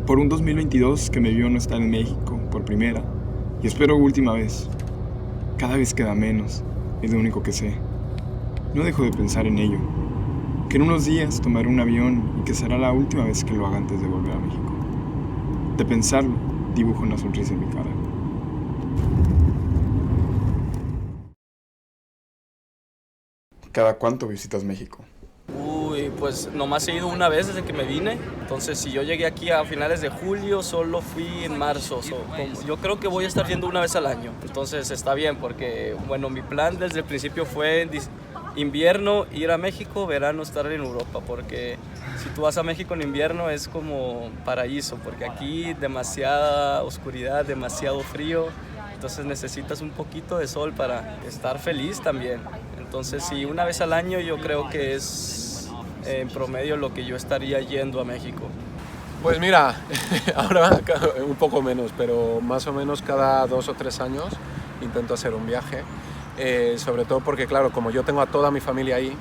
Por un 2022 que me vio no estar en México por primera y espero última vez. Cada vez queda menos, es lo único que sé. No dejo de pensar en ello, que en unos días tomaré un avión y que será la última vez que lo haga antes de volver a México. De pensarlo, dibujo una sonrisa en mi cara. ¿Cada cuánto visitas México? Uy, pues nomás he ido una vez desde que me vine. Entonces, si yo llegué aquí a finales de julio, solo fui en marzo. Yo creo que voy a estar yendo una vez al año. Entonces, está bien porque, bueno, mi plan desde el principio fue invierno ir a México, verano estar en Europa. Porque si tú vas a México en invierno es como paraíso, porque aquí demasiada oscuridad, demasiado frío. Entonces necesitas un poquito de sol para estar feliz también. Entonces, sí, una vez al año yo creo que es en promedio lo que yo estaría yendo a México. Pues mira, ahora un poco menos, pero más o menos cada 2 o 3 años intento hacer un viaje. Sobre todo porque, claro, como yo tengo a toda mi familia ahí,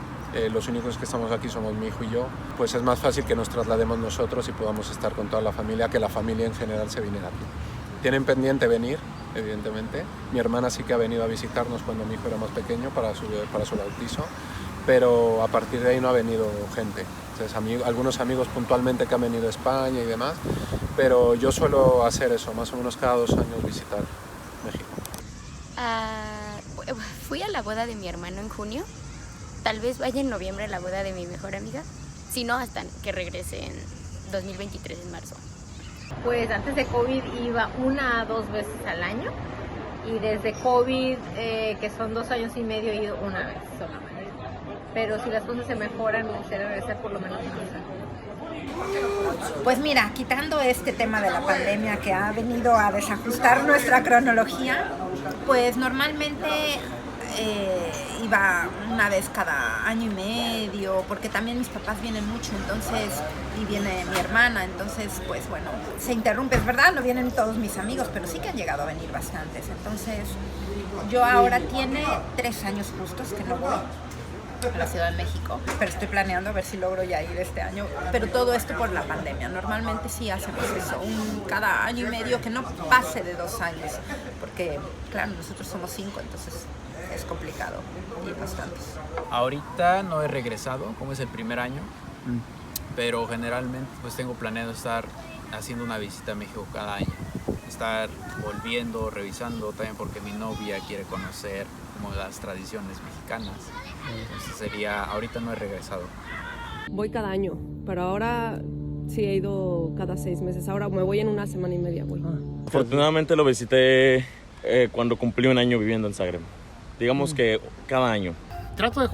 los únicos que estamos aquí somos mi hijo y yo, pues es más fácil que nos traslademos nosotros y podamos estar con toda la familia, que la familia en general se viniera aquí. Tienen pendiente venir, evidentemente. Mi hermana sí que ha venido a visitarnos cuando mi hijo era más pequeño para su bautizo, pero a partir de ahí no ha venido gente. Entonces, algunos amigos puntualmente que han venido a España y demás, pero yo suelo hacer eso, más o menos cada 2 años visitar México. Fui a la boda de mi hermano en junio, tal vez vaya en noviembre a la boda de mi mejor amiga, si no hasta que regrese en 2023 en marzo. Pues antes de COVID iba 1 a 2 veces al año y desde COVID, que son 2 años y medio, he ido 1 vez solamente. Pero si las cosas se mejoran, me gustaría regresar por lo menos 1 vez. Pues mira, quitando este tema de la pandemia que ha venido a desajustar nuestra cronología, pues normalmente iba 1 vez cada año y medio, porque también mis papás vienen mucho, entonces, y viene mi hermana, entonces, pues bueno, se interrumpe, es verdad, no vienen todos mis amigos, pero sí que han llegado a venir bastantes. Entonces, yo ahora tiene 3 años justos que no voy a la Ciudad de México, pero estoy planeando a ver si logro ya ir este año, pero todo esto por la pandemia. Normalmente sí hacemos eso, cada año y medio, que no pase de 2 años, porque claro, nosotros somos 5, entonces es complicado y bastantes. Ahorita no he regresado, como es el primer año, pero generalmente pues tengo planeado estar haciendo una visita a México cada año, estar volviendo, revisando, también porque mi novia quiere conocer como las tradiciones mexicanas. Entonces ahorita no he regresado. Voy cada año, pero ahora sí he ido cada 6 meses. Ahora me voy en 1 semana y media. Afortunadamente lo visité cuando cumplí 1 año viviendo en Zagreb. Digamos que cada año. Trato de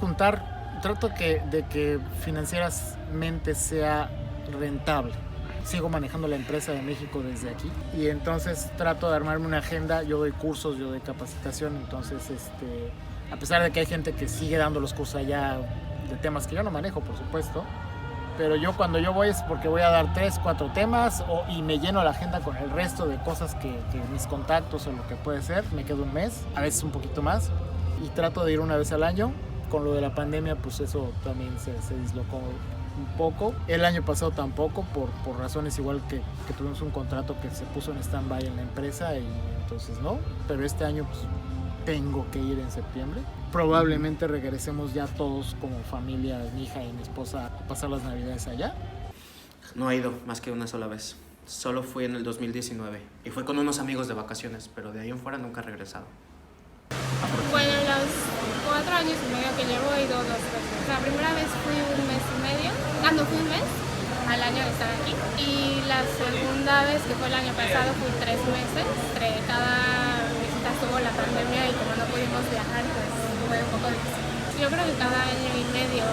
de que financieramente sea rentable. Sigo manejando la empresa de México desde aquí y entonces trato de armarme una agenda. Yo doy cursos, yo doy capacitación, entonces a pesar de que hay gente que sigue dando los cursos allá de temas que yo no manejo, por supuesto, pero yo cuando yo voy es porque voy a dar 3, 4 temas y me lleno la agenda con el resto de cosas que mis contactos o lo que puede ser. Me quedo 1 mes, a veces un poquito más, y trato de ir 1 vez al año. Con lo de la pandemia, pues eso también se dislocó un poco. El año pasado tampoco, por razones igual que tuvimos un contrato que se puso en stand-by en la empresa y entonces no, pero este año pues tengo que ir en septiembre. Probablemente regresemos ya todos como familia, mi hija y mi esposa, a pasar las Navidades allá. No he ido más que 1 sola vez. Solo fui en el 2019 y fue con unos amigos de vacaciones, pero de ahí en fuera nunca he regresado. Bueno, los años y medio que llevo he ido 2 veces. La primera vez fui un mes y medio, fui un mes al año de estar aquí. Y la segunda vez, que fue el año pasado, fui 3 meses. Entre cada visita estuvo la pandemia y como no pudimos viajar, pues fue un poco difícil. Yo creo que cada año y medio.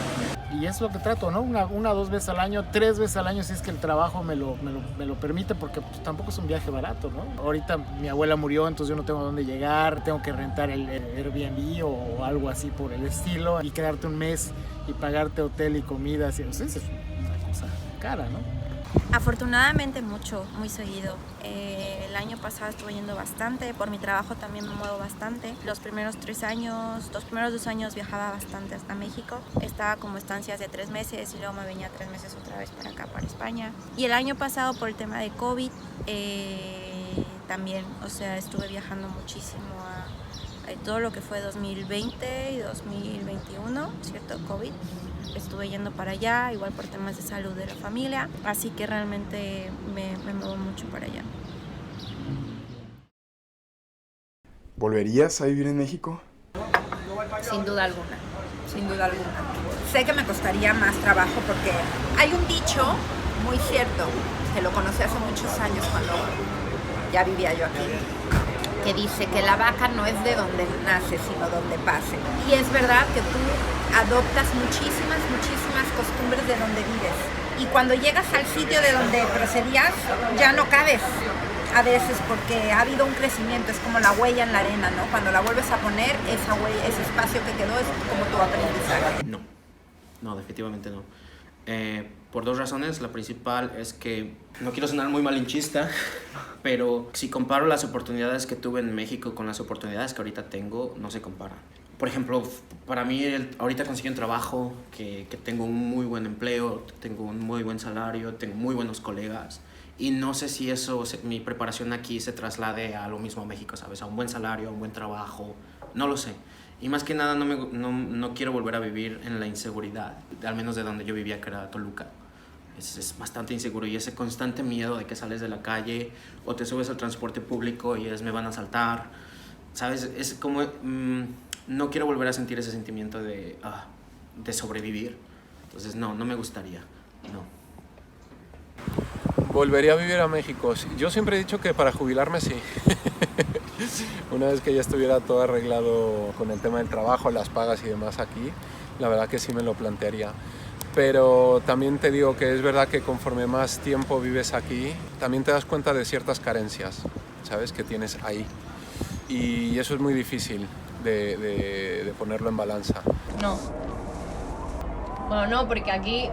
Y es lo que trato, ¿no? Una 2 veces al año, 3 veces al año si es que el trabajo me lo permite, porque pues, tampoco es un viaje barato, ¿no? Ahorita mi abuela murió, entonces yo no tengo a dónde llegar, tengo que rentar el Airbnb o algo así por el estilo, y quedarte un mes y pagarte hotel y comida, así, no sé, es una cosa cara, ¿no? Afortunadamente muy seguido. El año pasado estuve yendo bastante, por mi trabajo también me muevo bastante. Los primeros 2 años viajaba bastante hasta México. Estaba como estancias de 3 meses y luego me venía 3 meses otra vez para acá, para España. Y el año pasado por el tema de COVID también, o sea, estuve viajando muchísimo a todo lo que fue 2020 y 2021, ¿cierto? COVID. Estuve yendo para allá, igual por temas de salud de la familia, así que realmente me muevo mucho para allá. ¿Volverías a vivir en México? Sin duda alguna, sin duda alguna. Sé que me costaría más trabajo porque hay un dicho muy cierto, que lo conocí hace muchos años cuando ya vivía yo aquí, que dice que la vaca no es de donde nace, sino donde pase. Y es verdad que tú adoptas muchísimas costumbres de donde vives. Y cuando llegas al sitio de donde procedías, ya no cabes. A veces porque ha habido un crecimiento, es como la huella en la arena, ¿no? Cuando la vuelves a poner, esa huella, ese espacio que quedó es como tu aprendizaje. No, definitivamente no. Por 2 razones. La principal es que no quiero sonar muy malinchista, pero si comparo las oportunidades que tuve en México con las oportunidades que ahorita tengo, no se comparan. Por ejemplo, para mí ahorita conseguí un trabajo que tengo un muy buen empleo, tengo un muy buen salario, tengo muy buenos colegas. Y no sé si mi preparación aquí se traslade a lo mismo a México, ¿sabes? A un buen salario, a un buen trabajo, no lo sé. Y más que nada no quiero volver a vivir en la inseguridad, al menos de donde yo vivía, que era Toluca. Es bastante inseguro y ese constante miedo de que sales de la calle o te subes al transporte público y me van a asaltar, ¿sabes? Es como... no quiero volver a sentir ese sentimiento de sobrevivir. Entonces no me gustaría, no. Volvería a vivir a México. Yo siempre he dicho que para jubilarme sí. Una vez que ya estuviera todo arreglado con el tema del trabajo, las pagas y demás aquí, la verdad que sí me lo plantearía. Pero también te digo que es verdad que conforme más tiempo vives aquí, también te das cuenta de ciertas carencias, ¿sabes? Que tienes ahí. Y eso es muy difícil de ponerlo en balanza. No. Bueno, no, porque aquí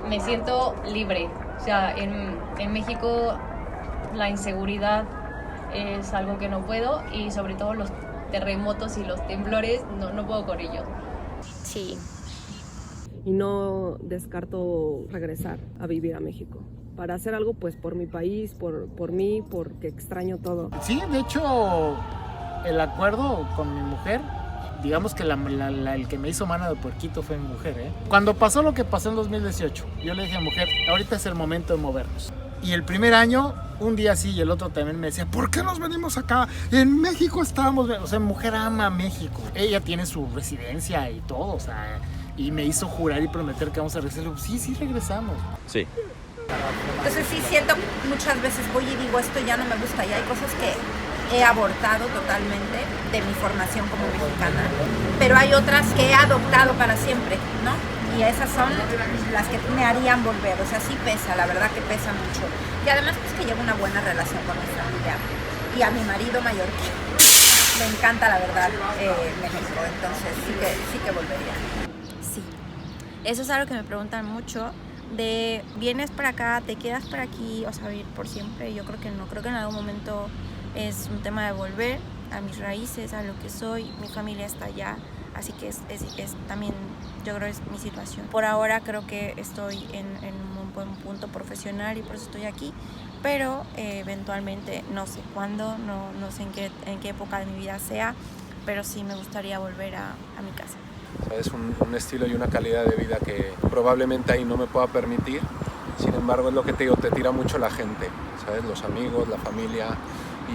me siento libre. O sea, en México la inseguridad es algo que no puedo y sobre todo los terremotos y los temblores no puedo con ellos. Sí. Y no descarto regresar a vivir a México para hacer algo pues por mi país, por mí, porque extraño todo. Sí, de hecho, el acuerdo con mi mujer, digamos que el que me hizo mano de puerquito fue mi mujer, ¿eh? Cuando pasó lo que pasó en 2018, yo le dije a mi mujer, ahorita es el momento de movernos. Y el primer año, un día sí y el otro también me decía, ¿por qué nos venimos acá? En México estábamos... O sea, mi mujer ama México. Ella tiene su residencia y todo, o sea... Y me hizo jurar y prometer que vamos a regresar. Sí, regresamos. Sí. Entonces sí siento muchas veces voy y digo, esto ya no me gusta. Y hay cosas que he abortado totalmente de mi formación como mexicana. Pero hay otras que he adoptado para siempre, ¿no? Y esas son las que me harían volver. O sea, sí pesa, la verdad que pesa mucho. Y además pues que llevo una buena relación con mi familia. Y a mi marido mallorquín. Me encanta, la verdad, México. Entonces sí que volvería. Sí, eso es algo que me preguntan mucho, de vienes para acá, te quedas para aquí, o sea, vivir por siempre. Yo creo que no, creo que en algún momento es un tema de volver a mis raíces, a lo que soy, mi familia está allá, así que es también, yo creo que es mi situación. Por ahora creo que estoy en un buen punto profesional y por eso estoy aquí, pero eventualmente no sé cuándo, no sé en qué época de mi vida sea, pero sí me gustaría volver a mi casa. Es un estilo y una calidad de vida que probablemente ahí no me pueda permitir. Sin embargo, es lo que te digo, te tira mucho la gente, ¿sabes? Los amigos, la familia,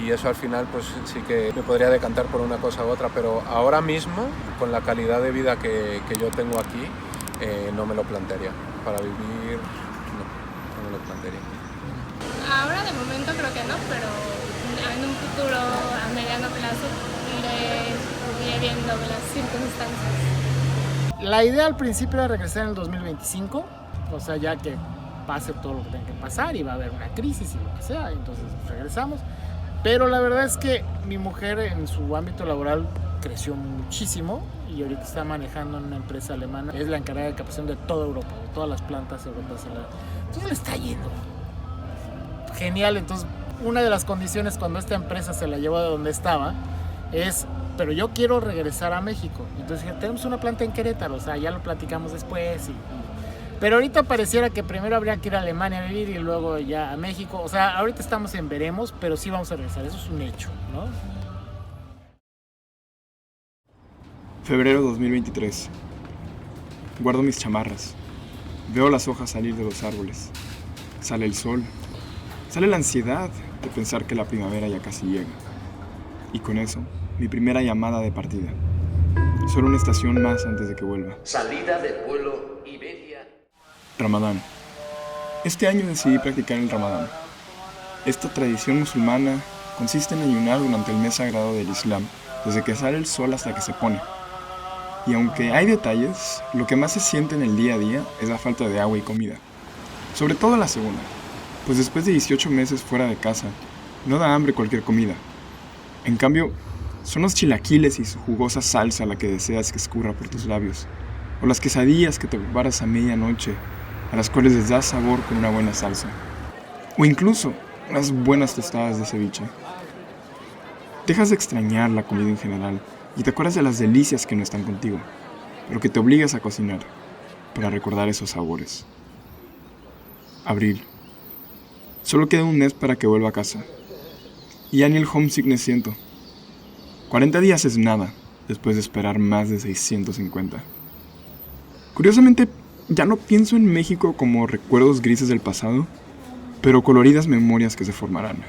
y eso al final pues sí que me podría decantar por una cosa u otra, pero ahora mismo con la calidad de vida que yo tengo aquí no me lo plantearía. Para vivir no me lo plantearía. Ahora de momento creo que no, pero en un futuro a mediano plazo iré viendo las circunstancias. La idea al principio era regresar en el 2025, o sea, ya que pase todo lo que tenga que pasar y va a haber una crisis y lo que sea, entonces regresamos. Pero la verdad es que mi mujer en su ámbito laboral creció muchísimo y ahorita está manejando en una empresa alemana. Es la encargada de captación de toda Europa, de todas las plantas europeas. Entonces le está yendo genial. Entonces una de las condiciones cuando esta empresa se la llevó de donde estaba es, pero yo quiero regresar a México. Entonces tenemos una planta en Querétaro, o sea, ya lo platicamos después. Pero ahorita pareciera que primero habría que ir a Alemania a vivir y luego ya a México. O sea, ahorita estamos en veremos, pero sí vamos a regresar. Eso es un hecho, ¿no? Febrero 2023. Guardo mis chamarras. Veo las hojas salir de los árboles. Sale el sol. Sale la ansiedad de pensar que la primavera ya casi llega. Y con eso, mi primera llamada de partida. Solo una estación más antes de que vuelva. Salida del vuelo Iberia. Ramadán. Este año decidí practicar el Ramadán. Esta tradición musulmana consiste en ayunar durante el mes sagrado del Islam, desde que sale el sol hasta que se pone. Y aunque hay detalles, lo que más se siente en el día a día es la falta de agua y comida. Sobre todo la segunda, pues después de 18 meses fuera de casa, no da hambre cualquier comida. En cambio, son los chilaquiles y su jugosa salsa la que deseas que escurra por tus labios, o las quesadillas que te preparas a medianoche, a las cuales les das sabor con una buena salsa, o incluso unas buenas tostadas de ceviche. Dejas de extrañar la comida en general y te acuerdas de las delicias que no están contigo, pero que te obligas a cocinar para recordar esos sabores. Abril. Solo queda un mes para que vuelva a casa. Y ya ni el homesickness siento. 40 días es nada, después de esperar más de 650. Curiosamente, ya no pienso en México como recuerdos grises del pasado, pero coloridas memorias que se formarán.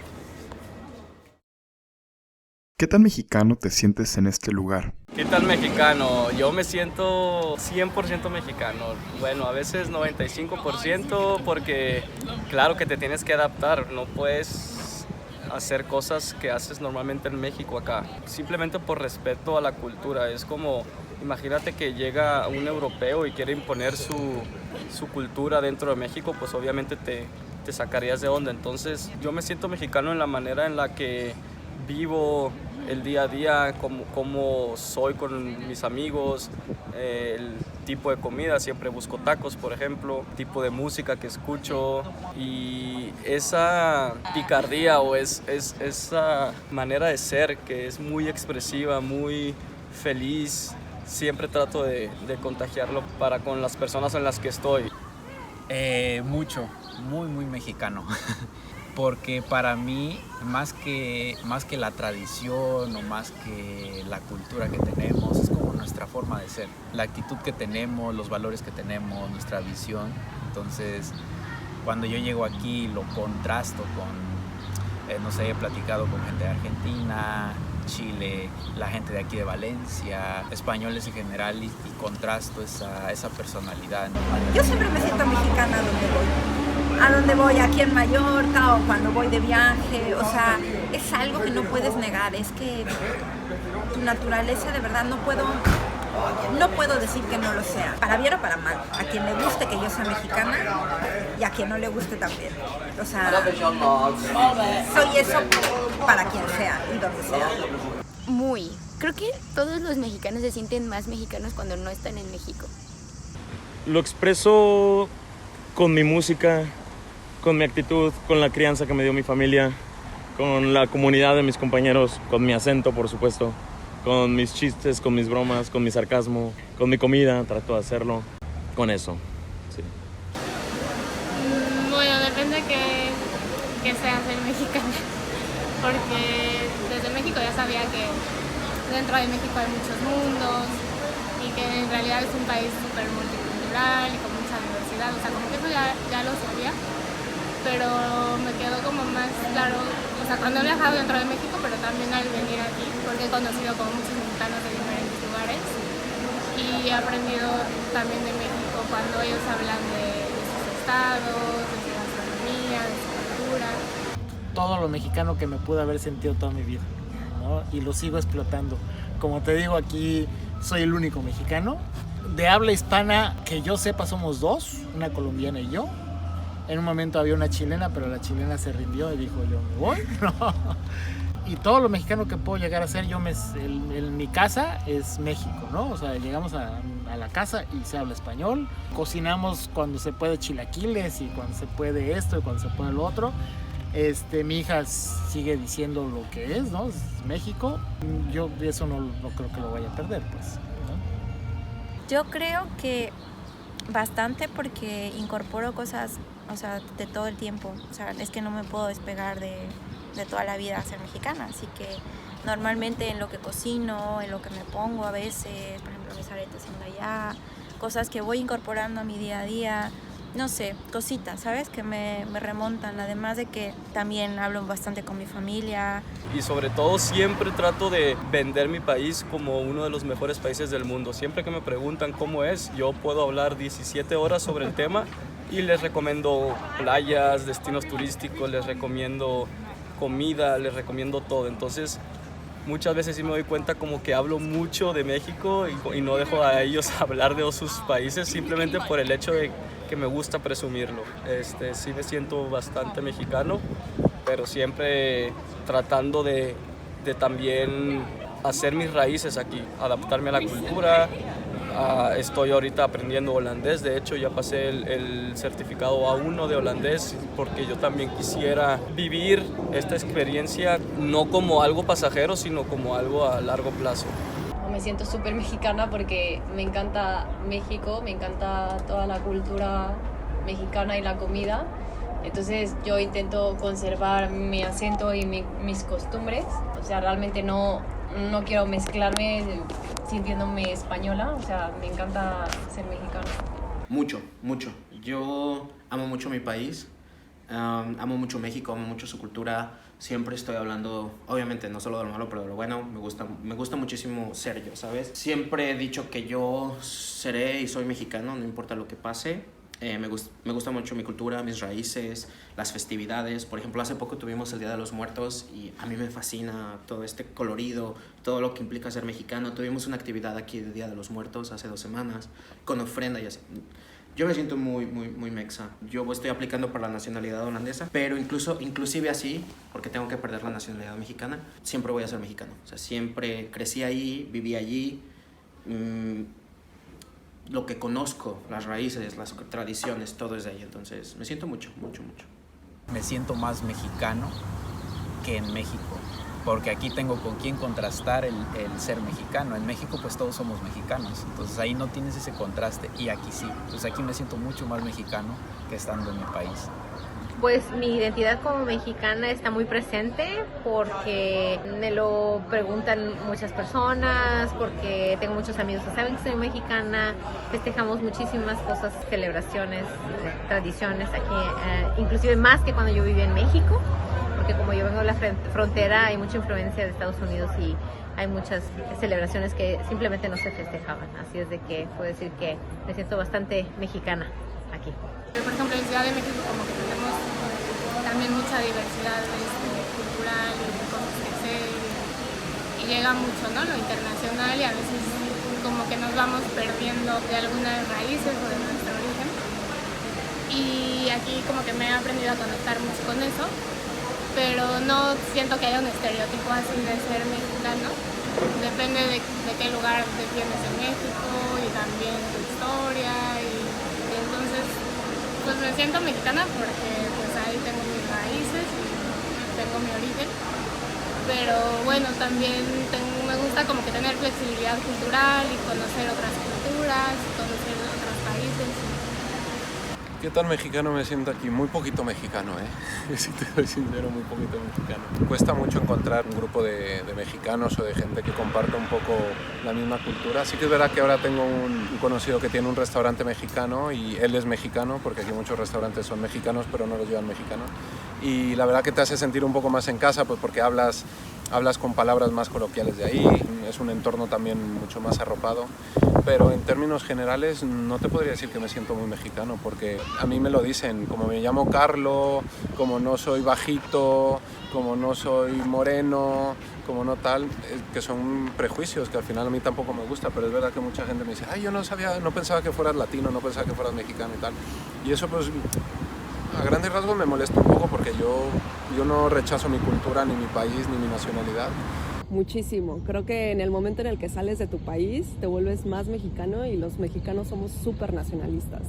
¿Qué tan mexicano te sientes en este lugar? ¿Qué tal mexicano? Yo me siento 100% mexicano. Bueno, a veces 95% porque claro que te tienes que adaptar. No puedes hacer cosas que haces normalmente en México acá. Simplemente por respeto a la cultura. Es como, imagínate que llega un europeo y quiere imponer su cultura dentro de México, pues obviamente te sacarías de onda. Entonces yo me siento mexicano en la manera en la que vivo el día a día, como soy con mis amigos, el tipo de comida, siempre busco tacos, por ejemplo, tipo de música que escucho y esa picardía o esa manera de ser que es muy expresiva, muy feliz, siempre trato de contagiarlo para con las personas en las que estoy. Mucho, muy mexicano. Porque para mí, más que la tradición o más que la cultura que tenemos, es como nuestra forma de ser. La actitud que tenemos, los valores que tenemos, nuestra visión. Entonces, cuando yo llego aquí, lo contrasto con, no sé, he platicado con gente de Argentina, Chile, la gente de aquí de Valencia, españoles en general y contrasto esa personalidad. Yo siempre me siento mexicana a donde voy, aquí en Mallorca o cuando voy de viaje, o sea, es algo que no puedes negar, es que tu naturaleza de verdad no puedo decir que no lo sea, para bien o para mal, a quien le guste que yo sea mexicana y a quien no le guste también, o sea, soy eso para quien sea y donde sea. Creo que todos los mexicanos se sienten más mexicanos cuando no están en México. Lo expreso con mi música, con mi actitud, con la crianza que me dio mi familia, con la comunidad de mis compañeros, con mi acento, por supuesto, con mis chistes, con mis bromas, con mi sarcasmo, con mi comida, trato de hacerlo, con eso, sí. Bueno, depende que sea ser mexicana, porque desde México ya sabía que dentro de México hay muchos mundos y que en realidad es un país súper multicultural y con mucha diversidad, o sea, como que eso ya lo sabía. pero me quedó como más claro, o sea, cuando he viajado dentro de México, pero también al venir aquí, porque he conocido como muchos mexicanos de diferentes lugares y he aprendido también de México cuando ellos hablan de sus estados, de su gastronomía, de su cultura. Todo lo mexicano que me pude haber sentido toda mi vida, ¿no? Y lo sigo explotando. Como te digo, aquí soy el único mexicano. De habla hispana, que yo sepa, somos dos, una colombiana y yo. En un momento había una chilena, pero la chilena se rindió y dijo, yo me voy. No. Y todo lo mexicano que puedo llegar a ser, mi casa es México, ¿no? O sea, llegamos a la casa y se habla español. Cocinamos cuando se puede chilaquiles y cuando se puede esto y cuando se puede lo otro. Mi hija sigue diciendo lo que es, ¿no? Es México. Yo eso no creo que lo vaya a perder, pues, ¿no? Yo creo que bastante porque incorporo cosas, o sea, de todo el tiempo. O sea, es que no me puedo despegar de toda la vida a ser mexicana. Así que normalmente en lo que cocino, en lo que me pongo a veces, por ejemplo, mis aretes en de allá, cosas que voy incorporando a mi día a día. No sé, cositas, ¿sabes? Que me remontan, además de que también hablo bastante con mi familia. Y sobre todo siempre trato de vender mi país como uno de los mejores países del mundo. Siempre que me preguntan cómo es, yo puedo hablar 17 horas sobre el tema y les recomiendo playas, destinos turísticos, les recomiendo comida, les recomiendo todo. Entonces, muchas veces sí me doy cuenta como que hablo mucho de México y no dejo a ellos hablar de sus países simplemente por el hecho de que me gusta presumirlo. Sí me siento bastante mexicano, pero siempre tratando de también hacer mis raíces aquí, adaptarme a la cultura. Estoy ahorita aprendiendo holandés, de hecho ya pasé el certificado A1 de holandés porque yo también quisiera vivir esta experiencia no como algo pasajero, sino como algo a largo plazo. Me siento súper mexicana porque me encanta México, me encanta toda la cultura mexicana y la comida. Entonces yo intento conservar mi acento y mis costumbres. O sea, realmente no quiero mezclarme sintiéndome española. O sea, me encanta ser mexicana. Mucho. Yo amo mucho mi país. Amo mucho México, amo mucho su cultura. Siempre estoy hablando, obviamente no solo de lo malo, pero de lo bueno. Me gusta muchísimo ser yo, ¿sabes? Siempre he dicho que yo seré y soy mexicano, no importa lo que pase. Me gusta mucho mi cultura, mis raíces, las festividades. Por ejemplo, hace poco tuvimos el Día de los Muertos y a mí me fascina todo este colorido, todo lo que implica ser mexicano. Tuvimos una actividad aquí del Día de los Muertos hace 2 semanas con ofrenda y así. Yo me siento muy mexa. Yo estoy aplicando para la nacionalidad holandesa, pero inclusive así, porque tengo que perder la nacionalidad mexicana, siempre voy a ser mexicano. O sea, siempre crecí allí, viví allí. Lo que conozco, las raíces, las tradiciones, todo es de ahí. Entonces, me siento mucho. Me siento más mexicano que en México, porque aquí tengo con quién contrastar el ser mexicano. En México pues todos somos mexicanos, entonces ahí no tienes ese contraste y aquí sí. Entonces aquí me siento mucho más mexicano que estando en mi país. Pues mi identidad como mexicana está muy presente porque me lo preguntan muchas personas, porque tengo muchos amigos que saben que soy mexicana, festejamos muchísimas cosas, celebraciones, tradiciones aquí, inclusive más que cuando yo vivía en México, porque como yo vengo de la frontera hay mucha influencia de Estados Unidos y hay muchas celebraciones que simplemente no se festejaban, así es de que puedo decir que me siento bastante mexicana aquí. Por ejemplo, en Ciudad de México como que tenemos también mucha diversidad cultural y de cosas que hacer y llega mucho, ¿no? Lo internacional y a veces como que nos vamos perdiendo de algunas raíces o de nuestro origen. Y aquí como que me he aprendido a conectar mucho con eso, pero no siento que haya un estereotipo así de ser mexicano. Depende de qué lugar defiendes en México y también tu historia y entonces pues me siento mexicana porque pues ahí tengo mis raíces y tengo mi origen, pero bueno, también me gusta como que tener flexibilidad cultural y conocer otras culturas, conocer otros países. ¿Qué tan mexicano me siento aquí? Muy poquito mexicano, si te soy sincero, muy poquito mexicano. Cuesta mucho encontrar un grupo de mexicanos o de gente que comparta un poco la misma cultura. Sí que es verdad que ahora tengo un conocido que tiene un restaurante mexicano y él es mexicano, porque aquí muchos restaurantes son mexicanos, pero no los llevan mexicanos. Y la verdad que te hace sentir un poco más en casa, pues porque hablas con palabras más coloquiales de ahí, es un entorno también mucho más arropado, pero en términos generales no te podría decir que me siento muy mexicano, porque a mí me lo dicen, como me llamo Carlo, como no soy bajito, como no soy moreno, como no tal, que son prejuicios que al final a mí tampoco me gusta, pero es verdad que mucha gente me dice, ay, yo no pensaba que fueras latino, no pensaba que fueras mexicano y tal, y eso pues a grandes rasgos me molesta un poco porque yo no rechazo mi cultura, ni mi país, ni mi nacionalidad. Muchísimo. Creo que en el momento en el que sales de tu país te vuelves más mexicano y los mexicanos somos súper nacionalistas.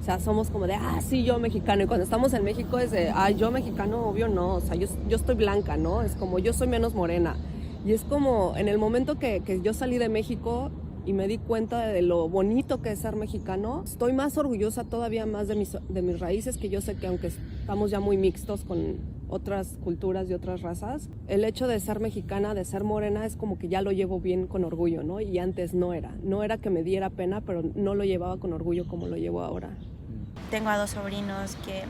O sea, somos como de, sí, yo mexicano. Y cuando estamos en México es de, yo mexicano, obvio no. O sea, yo estoy blanca, ¿no? Es como, yo soy menos morena. Y es como, en el momento que yo salí de México y me di cuenta de lo bonito que es ser mexicano, estoy más orgullosa todavía más de mis raíces, que yo sé que aunque estamos ya muy mixtos con otras culturas y otras razas, el hecho de ser mexicana, de ser morena, es como que ya lo llevo bien con orgullo, ¿no? Y antes no era que me diera pena, pero no lo llevaba con orgullo como lo llevo ahora. Tengo a 2 sobrinos que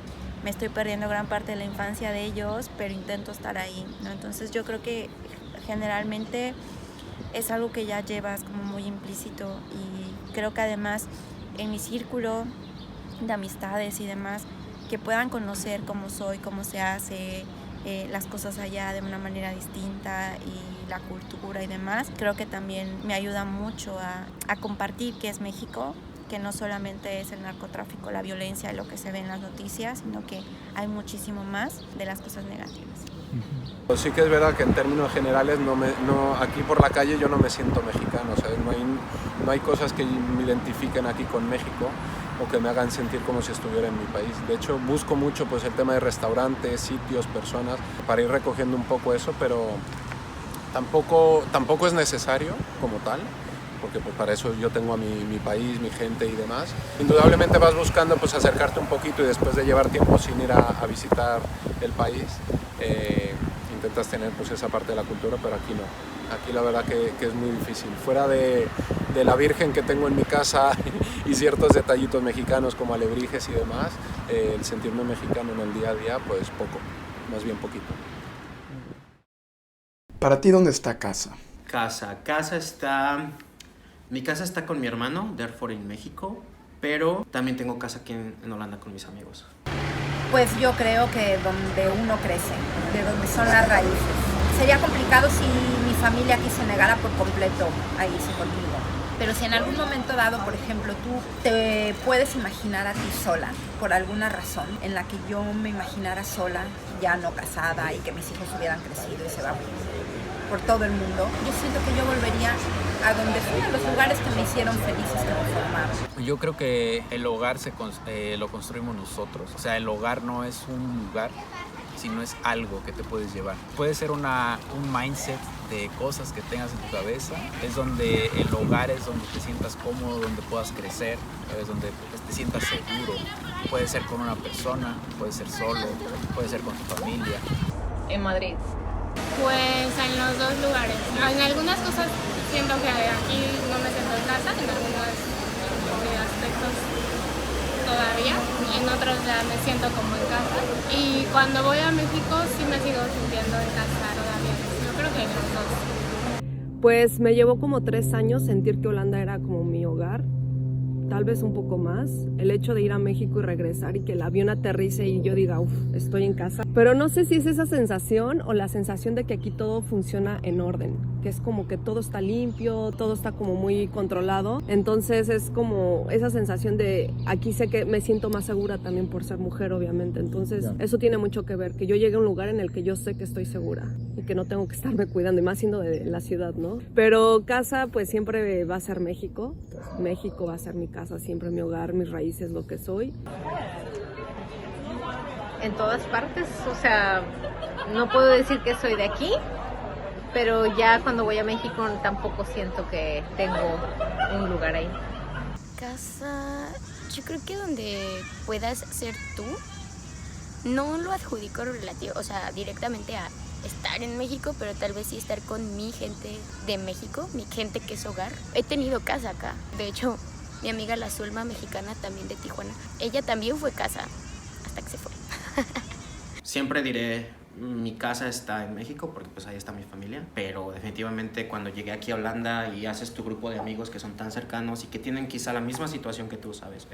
me estoy perdiendo gran parte de la infancia de ellos, pero intento estar ahí, ¿no? Entonces yo creo que generalmente es algo que ya llevas como muy implícito, y creo que además en mi círculo de amistades y demás, que puedan conocer cómo soy, cómo se hace las cosas allá de una manera distinta, y la cultura y demás, creo que también me ayuda mucho a compartir qué es México, que no solamente es el narcotráfico, la violencia, lo que se ve en las noticias, sino que hay muchísimo más de las cosas negativas. Sí que es verdad que en términos generales aquí por la calle yo no me siento mexicano, o sea, no hay cosas que me identifiquen aquí con México o que me hagan sentir como si estuviera en mi país. De hecho, busco mucho pues el tema de restaurantes, sitios, personas, para ir recogiendo un poco eso, pero tampoco es necesario como tal, porque pues para eso yo tengo a mi país, mi gente y demás. Indudablemente vas buscando pues acercarte un poquito, y después de llevar tiempo sin ir a visitar el país, intentas tener pues esa parte de la cultura, pero aquí no. Aquí la verdad que es muy difícil. Fuera de la Virgen que tengo en mi casa y ciertos detallitos mexicanos como alebrijes y demás, el sentirme mexicano en el día a día, pues poco, más bien poquito. ¿Para ti dónde está casa? Mi casa está con mi hermano, therefore en México, pero también tengo casa aquí en Holanda con mis amigos. Pues yo creo que donde uno crece, de donde son las raíces. Sería complicado si mi familia aquí se negara por completo a irse conmigo. Pero si en algún momento dado, por ejemplo, tú te puedes imaginar a ti sola, por alguna razón, en la que yo me imaginara sola, ya no casada, y que mis hijos hubieran crecido y se van por todo el mundo, yo siento que yo volvería a donde fui, a los lugares que me hicieron felices, que me formaron. Yo creo que el hogar lo construimos nosotros. O sea, el hogar no es un lugar, sino es algo que te puedes llevar. Puede ser un mindset de cosas que tengas en tu cabeza. Es donde el hogar es donde te sientas cómodo, donde puedas crecer, es donde te sientas seguro. Puede ser con una persona, puede ser solo, puede ser con tu familia. En Madrid. Pues en los 2 lugares. En algunas cosas siento que aquí no me siento en casa, en algunos aspectos todavía, en otros ya me siento como en casa. Y cuando voy a México sí me sigo sintiendo en casa todavía. Yo creo que en los 2. Pues me llevó como 3 años sentir que Holanda era como mi hogar, tal vez un poco más. El hecho de ir a México y regresar y que el avión aterrice y yo diga, estoy en casa. Pero no sé si es esa sensación o la sensación de que aquí todo funciona en orden, que es como que todo está limpio, todo está como muy controlado. Entonces es como esa sensación de aquí sé que me siento más segura también por ser mujer, obviamente. Entonces eso tiene mucho que ver, que yo llegue a un lugar en el que yo sé que estoy segura y que no tengo que estarme cuidando, y más siendo de la ciudad, ¿no? Pero casa pues siempre va a ser México. México va a ser mi casa, siempre mi hogar, mis raíces, lo que soy. En todas partes, o sea, no puedo decir que soy de aquí, pero ya cuando voy a México tampoco siento que tengo un lugar ahí. Casa, Yo creo que donde puedas ser tú, no lo adjudico relativo, o sea, directamente a estar en México, pero tal vez sí estar con mi gente de México, mi gente que es hogar. He tenido casa acá. De hecho, mi amiga la Zulma, mexicana, también de Tijuana, ella también fue casa hasta que se fue. Siempre diré, mi casa está en México porque pues ahí está mi familia, pero definitivamente cuando llegué aquí a Holanda y haces tu grupo de amigos que son tan cercanos y que tienen quizá la misma situación que tú, ¿sabes?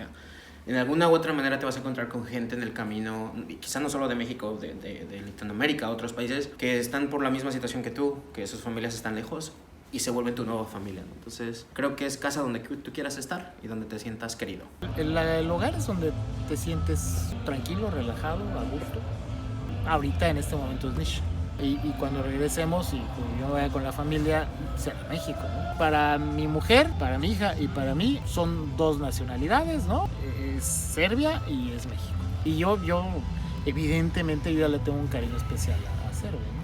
En alguna u otra manera te vas a encontrar con gente en el camino, quizá no solo de México, de Latinoamérica, otros países, que están por la misma situación que tú, que sus familias están lejos y se vuelven tu nueva familia, ¿no? Entonces creo que es casa donde tú quieras estar y donde te sientas querido. El hogar es donde te sientes tranquilo, relajado, a gusto. Ahorita en este momento es Niš. Y cuando regresemos y yo me vaya con la familia, será México, ¿no? Para mi mujer, para mi hija y para mí son dos nacionalidades, ¿no? Es Serbia y es México. Y yo evidentemente yo ya le tengo un cariño especial a Serbia, ¿no?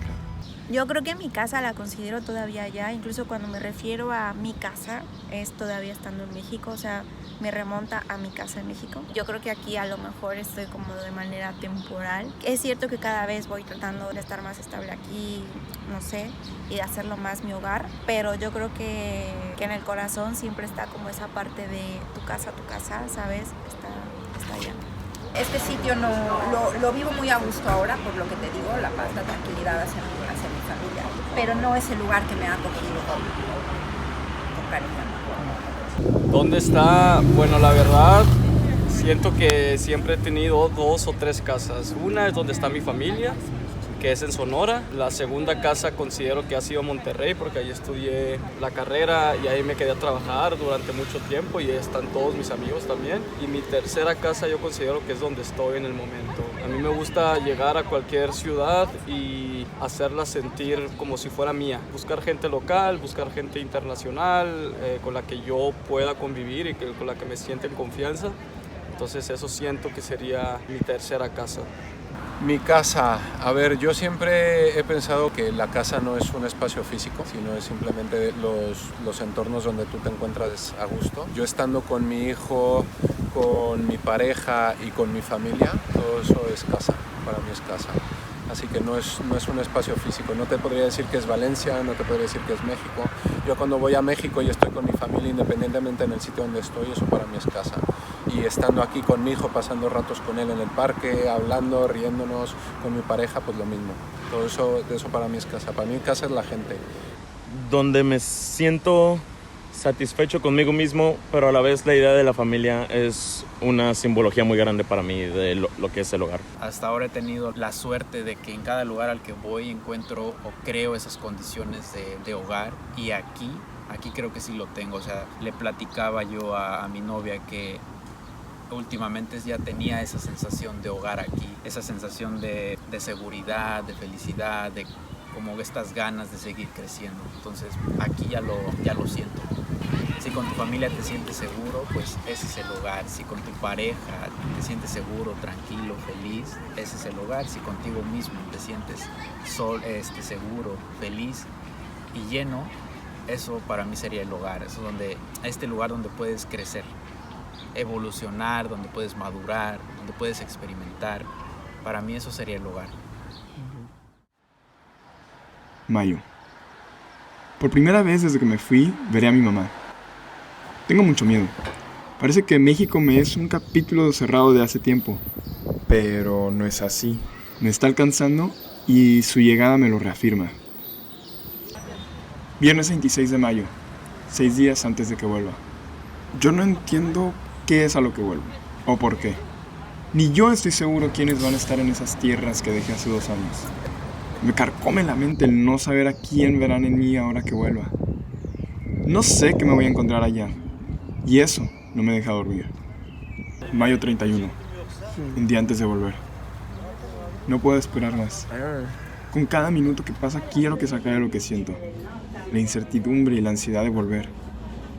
Yo creo que mi casa la considero todavía allá, incluso cuando me refiero a mi casa es todavía estando en México, o sea, me remonta a mi casa en México. Yo creo que aquí a lo mejor estoy como de manera temporal. Es cierto que cada vez voy tratando de estar más estable aquí, no sé, y de hacerlo más mi hogar, pero yo creo que en el corazón siempre está como esa parte de tu casa, ¿sabes? Está allá. Este sitio no lo vivo muy a gusto ahora, por lo que te digo, la paz, la tranquilidad hacia mi familia, pero no es el lugar que me ha acogido con cariño. ¿Dónde está? Bueno, la verdad, siento que siempre he tenido 2 o 3 casas. Una es donde está mi familia, que es en Sonora. La segunda casa considero que ha sido Monterrey, porque ahí estudié la carrera y ahí me quedé a trabajar durante mucho tiempo y están todos mis amigos también. Y mi tercera casa yo considero que es donde estoy en el momento. A mí me gusta llegar a cualquier ciudad y hacerla sentir como si fuera mía. Buscar gente local, buscar gente internacional, con la que yo pueda convivir y con la que me sienta en confianza. Entonces eso siento que sería mi tercera casa. Mi casa, a ver, yo siempre he pensado que la casa no es un espacio físico, sino es simplemente los entornos donde tú te encuentras a gusto. Yo estando con mi hijo, con mi pareja y con mi familia, todo eso es casa, para mí es casa. Así que no es un espacio físico, no te podría decir que es Valencia, no te podría decir que es México. Yo cuando voy a México y estoy con mi familia, independientemente en el sitio donde estoy, eso para mí es casa. Y estando aquí con mi hijo, pasando ratos con él en el parque, hablando, riéndonos, con mi pareja, pues lo mismo. Todo eso para mí es casa. Para mí casa es la gente. Donde me siento satisfecho conmigo mismo, pero a la vez la idea de la familia es una simbología muy grande para mí de lo que es el hogar. Hasta ahora he tenido la suerte de que en cada lugar al que voy encuentro o creo esas condiciones de hogar, y aquí creo que sí lo tengo. O sea, le platicaba yo a mi novia que últimamente ya tenía esa sensación de hogar aquí, esa sensación de seguridad, de felicidad, de como estas ganas de seguir creciendo. Entonces aquí ya lo siento. Si con tu familia te sientes seguro, pues ese es el hogar. Si con tu pareja te sientes seguro, tranquilo, feliz, ese es el hogar. Si contigo mismo te sientes seguro, feliz y lleno, eso para mí sería el hogar. Eso es este lugar donde puedes crecer, evolucionar, donde puedes madurar, donde puedes experimentar. Para mí eso sería el hogar. Mayo. Por primera vez desde que me fui, veré a mi mamá. Tengo mucho miedo. Parece que México me es un capítulo cerrado de hace tiempo. Pero no es así. Me está alcanzando y su llegada me lo reafirma. Viernes 26 de mayo, 6 días antes de que vuelva. Yo no entiendo qué es a lo que vuelvo, o por qué. Ni yo estoy seguro quiénes van a estar en esas tierras que dejé hace 2 años. Me carcome la mente el no saber a quién verán en mí ahora que vuelva. No sé qué me voy a encontrar allá, y eso no me deja dormir. Mayo 31, un día antes de volver. No puedo esperar más. Con cada minuto que pasa quiero que se acabe lo que siento. La incertidumbre y la ansiedad de volver.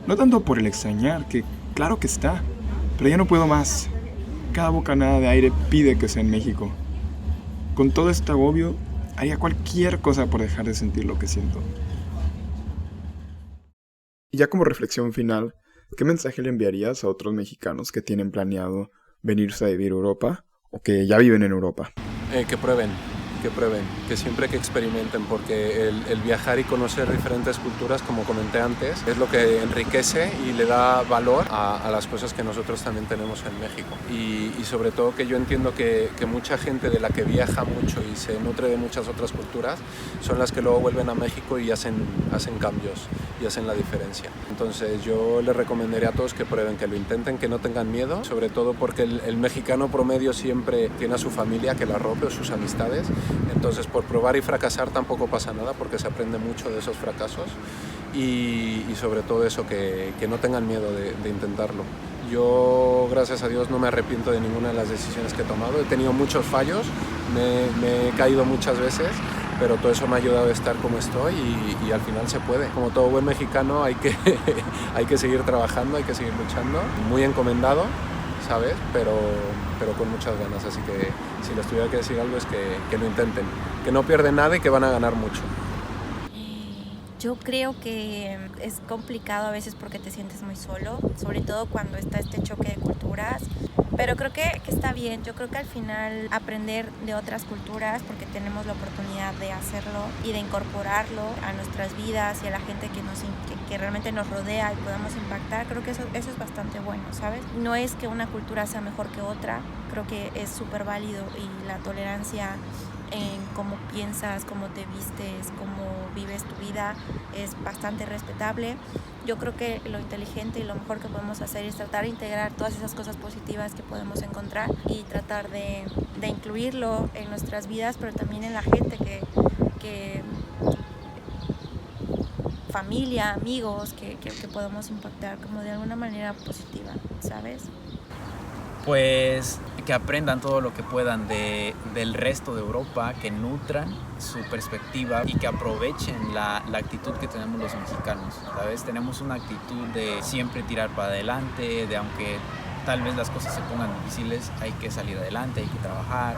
No tanto por el extrañar, que claro que está, pero ya no puedo más. Cada bocanada de aire pide que sea en México. Con todo este agobio, haría cualquier cosa por dejar de sentir lo que siento. Y ya como reflexión final, ¿qué mensaje le enviarías a otros mexicanos que tienen planeado venirse a vivir a Europa o que ya viven en Europa? Que prueben, que siempre que experimenten, porque el viajar y conocer diferentes culturas, como comenté antes, es lo que enriquece y le da valor a las cosas que nosotros también tenemos en México. Y sobre todo que yo entiendo que mucha gente de la que viaja mucho y se nutre de muchas otras culturas son las que luego vuelven a México y hacen cambios y hacen la diferencia. Entonces yo les recomendaría a todos que prueben, que lo intenten, que no tengan miedo, sobre todo porque el mexicano promedio siempre tiene a su familia que la rompe o sus amistades. Entonces por probar y fracasar tampoco pasa nada, porque se aprende mucho de esos fracasos y sobre todo eso, que no tengan miedo de intentarlo. Yo, gracias a Dios, no me arrepiento de ninguna de las decisiones que he tomado. He tenido muchos fallos, me he caído muchas veces, pero todo eso me ha ayudado a estar como estoy y al final se puede. Como todo buen mexicano hay que seguir trabajando, hay que seguir luchando, muy encomendado, ¿sabes? Pero con muchas ganas, así que si les tuviera que decir algo es que lo intenten, que no pierden nada y que van a ganar mucho. Yo creo que es complicado a veces porque te sientes muy solo, sobre todo cuando está este choque de culturas, pero creo que está bien. Yo creo que al final aprender de otras culturas, porque tenemos la oportunidad de hacerlo y de incorporarlo a nuestras vidas y a la gente que realmente nos rodea y podamos impactar, creo que eso es bastante bueno, ¿sabes? No es que una cultura sea mejor que otra, creo que es súper válido, y la tolerancia en cómo piensas, cómo te vistes, cómo vives tu vida es bastante respetable. Yo creo que lo inteligente y lo mejor que podemos hacer es tratar de integrar todas esas cosas positivas que podemos encontrar y tratar de incluirlo en nuestras vidas, pero también en la gente que familia, amigos que podemos impactar como de alguna manera positiva, ¿sabes? Pues que aprendan todo lo que puedan del resto de Europa, que nutran su perspectiva y que aprovechen la actitud que tenemos los mexicanos, ¿sabes? Tenemos una actitud de siempre tirar para adelante, de aunque tal vez las cosas se pongan difíciles, hay que salir adelante, hay que trabajar.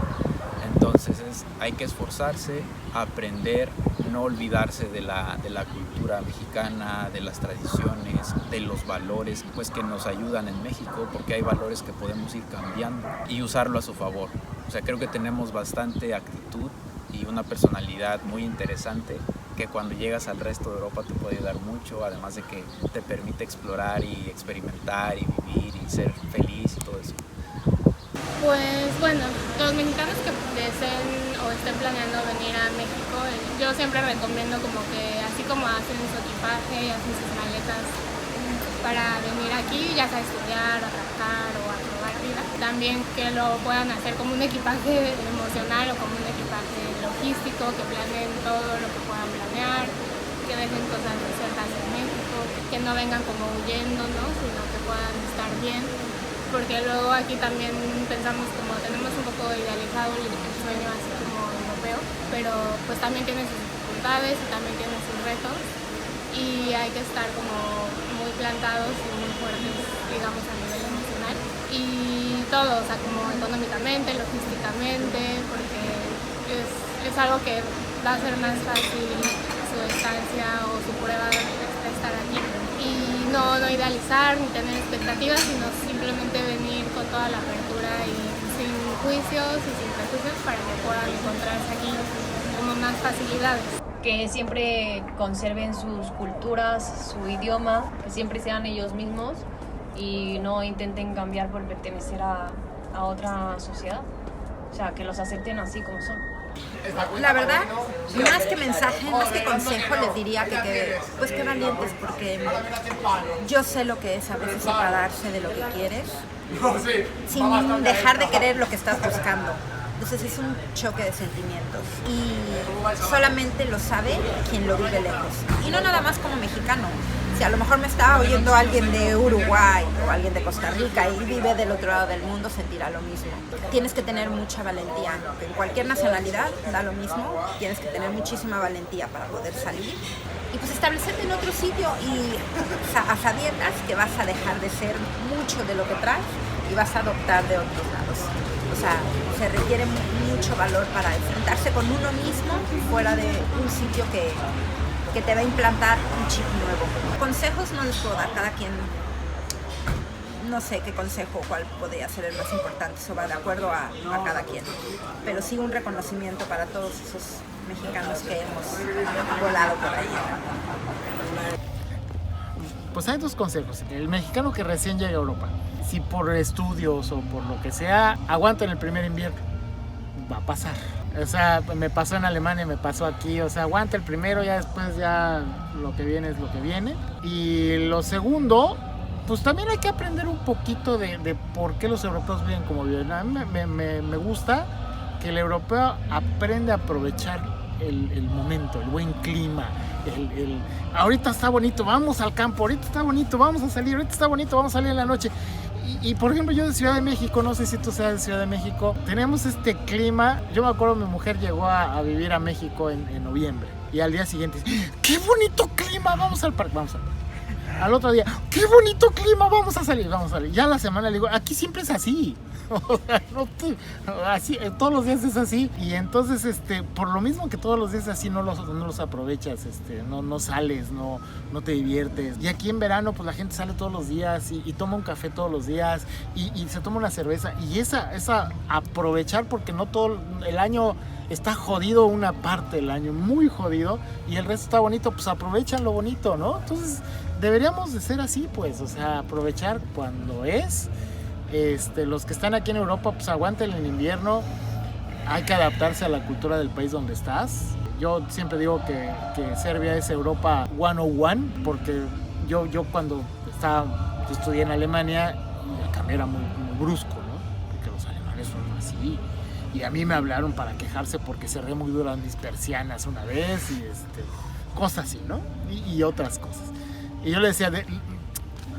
Entonces hay que esforzarse, aprender, no olvidarse de la cultura mexicana, de las tradiciones, de los valores pues, que nos ayudan en México, porque hay valores que podemos ir cambiando y usarlo a su favor. O sea, creo que tenemos bastante actitud y una personalidad muy interesante que cuando llegas al resto de Europa te puede ayudar mucho, además de que te permite explorar y experimentar y vivir y ser feliz y todo eso. Pues bueno, los mexicanos que deseen o estén planeando venir a México, yo siempre recomiendo como que así como hacen su equipaje, hacen sus maletas para venir aquí, ya sea a estudiar, a trabajar o a probar vida, también que lo puedan hacer como un equipaje emocional o como un equipaje logístico, que planeen todo lo que puedan planear, que dejen cosas resueltas en México, que no vengan como huyendo, ¿no? Sino que puedan estar bien. Porque luego aquí también pensamos como tenemos un poco idealizado el sueño así como europeo, pero pues también tiene sus dificultades y también tiene sus retos y hay que estar como muy plantados y muy fuertes, digamos, a nivel emocional y todo, o sea, como económicamente, logísticamente, porque es algo que va a ser más fácil su estancia o su prueba de estar aquí. Y no idealizar ni tener expectativas, sino simplemente venir con toda la apertura y sin juicios y sin prejuicios para que puedan encontrarse aquí como más facilidades. Que siempre conserven sus culturas, su idioma, que siempre sean ellos mismos y no intenten cambiar por pertenecer a otra sociedad. O sea, que los acepten así como son. La verdad, más que mensaje, más que consejo, les diría que valientes, porque yo sé lo que es a veces separarse de lo que quieres sin dejar de querer lo que estás buscando. Entonces es un choque de sentimientos y solamente lo sabe quien lo vive lejos. Y no nada más como mexicano. Si a lo mejor me está oyendo alguien de Uruguay o alguien de Costa Rica y vive del otro lado del mundo, sentirá lo mismo. Tienes que tener mucha valentía. En cualquier nacionalidad da lo mismo. Tienes que tener muchísima valentía para poder salir y pues establecerte en otro sitio y a sabiendas que vas a dejar de ser mucho de lo que traes y vas a adoptar de otros lados. O sea, se requiere mucho valor para enfrentarse con uno mismo fuera de un sitio que te va a implantar un chip nuevo. Consejos no les puedo dar, cada quien no sé qué consejo, cuál podría ser el más importante, eso va de acuerdo a cada quien. Pero sí un reconocimiento para todos esos mexicanos que hemos volado por ahí. Pues hay dos consejos. El mexicano que recién llega a Europa, si por estudios o por lo que sea, aguanta en el primer invierno, va a pasar. O sea, me pasó en Alemania, me pasó aquí, o sea, aguanta el primero, ya después ya lo que viene es lo que viene. Y lo segundo, pues también hay que aprender un poquito de por qué los europeos viven como viven. A mí me gusta que el europeo aprende a aprovechar el momento, el buen clima, ahorita está bonito, vamos al campo, ahorita está bonito, vamos a salir, ahorita está bonito, vamos a salir en la noche. Y por ejemplo, yo de Ciudad de México, no sé si tú seas de Ciudad de México, tenemos este clima. Yo me acuerdo, mi mujer llegó a vivir a México en noviembre y al día siguiente, ¡qué bonito clima! Vamos al parque, vamos al parque. Al otro día, ¡qué bonito clima! Vamos a salir. Ya la semana le digo, aquí siempre es así. O sea, así, todos los días es así. Y entonces, por lo mismo que todos los días es así, no los aprovechas, no sales, no te diviertes. Y aquí en verano, pues la gente sale todos los días y toma un café todos los días y se toma una cerveza. Y esa aprovechar, porque no todo el año está jodido, una parte del año muy jodido, y el resto está bonito, pues aprovechan lo bonito, ¿no? Entonces deberíamos de ser así, pues, o sea, aprovechar cuando es. Los que están aquí en Europa, pues aguanten el invierno. Hay que adaptarse a la cultura del país donde estás. Yo siempre digo que Serbia es Europa 101, porque yo cuando yo estudié en Alemania, el cambio era muy, muy brusco, ¿no? Porque los alemanes son así. Y a mí me hablaron para quejarse porque cerré muy duras mis persianas una vez y cosas así, ¿no? Y otras cosas. Y yo le decía,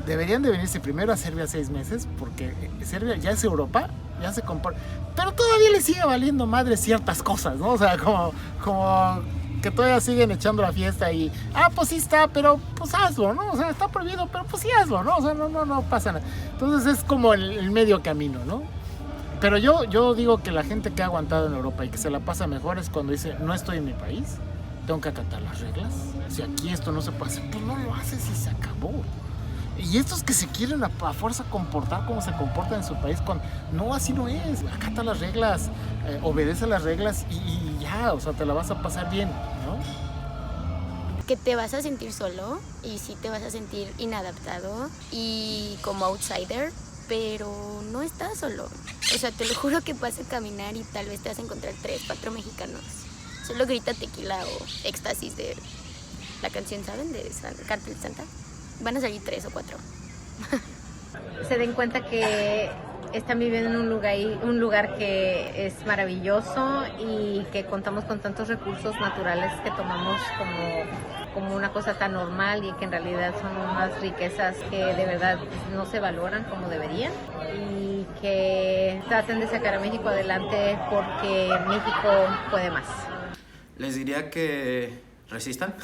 deberían de venirse primero a Serbia 6 meses, porque Serbia ya es Europa, ya se compara, pero todavía le sigue valiendo madre ciertas cosas, ¿no? O sea, como que todavía siguen echando la fiesta y, pues sí está, pero pues hazlo, ¿no? O sea, está prohibido, pero pues sí hazlo, ¿no? O sea, no pasa nada. Entonces es como el medio camino, ¿no? Pero yo digo que la gente que ha aguantado en Europa y que se la pasa mejor es cuando dice, no estoy en mi país, tengo que acatar las reglas. Si aquí esto no se puede hacer, pues no lo haces y se acabó. Y estos que se quieren a fuerza comportar como se comportan en su país, no, así no es. Acata las reglas, obedece las reglas y ya, o sea, te la vas a pasar bien, ¿no? Que te vas a sentir solo y sí te vas a sentir inadaptado y como outsider, pero no estás solo. O sea, te lo juro que vas a caminar y tal vez te vas a encontrar 3, 4 mexicanos. Solo grita tequila o éxtasis de la canción, ¿saben? De Cartel Santa. Van a salir 3 o 4. Se den cuenta que están viviendo en un lugar que es maravilloso y que contamos con tantos recursos naturales que tomamos como una cosa tan normal y que en realidad son unas riquezas que de verdad no se valoran como deberían, y que traten de sacar a México adelante porque México puede más. Les diría que resistan.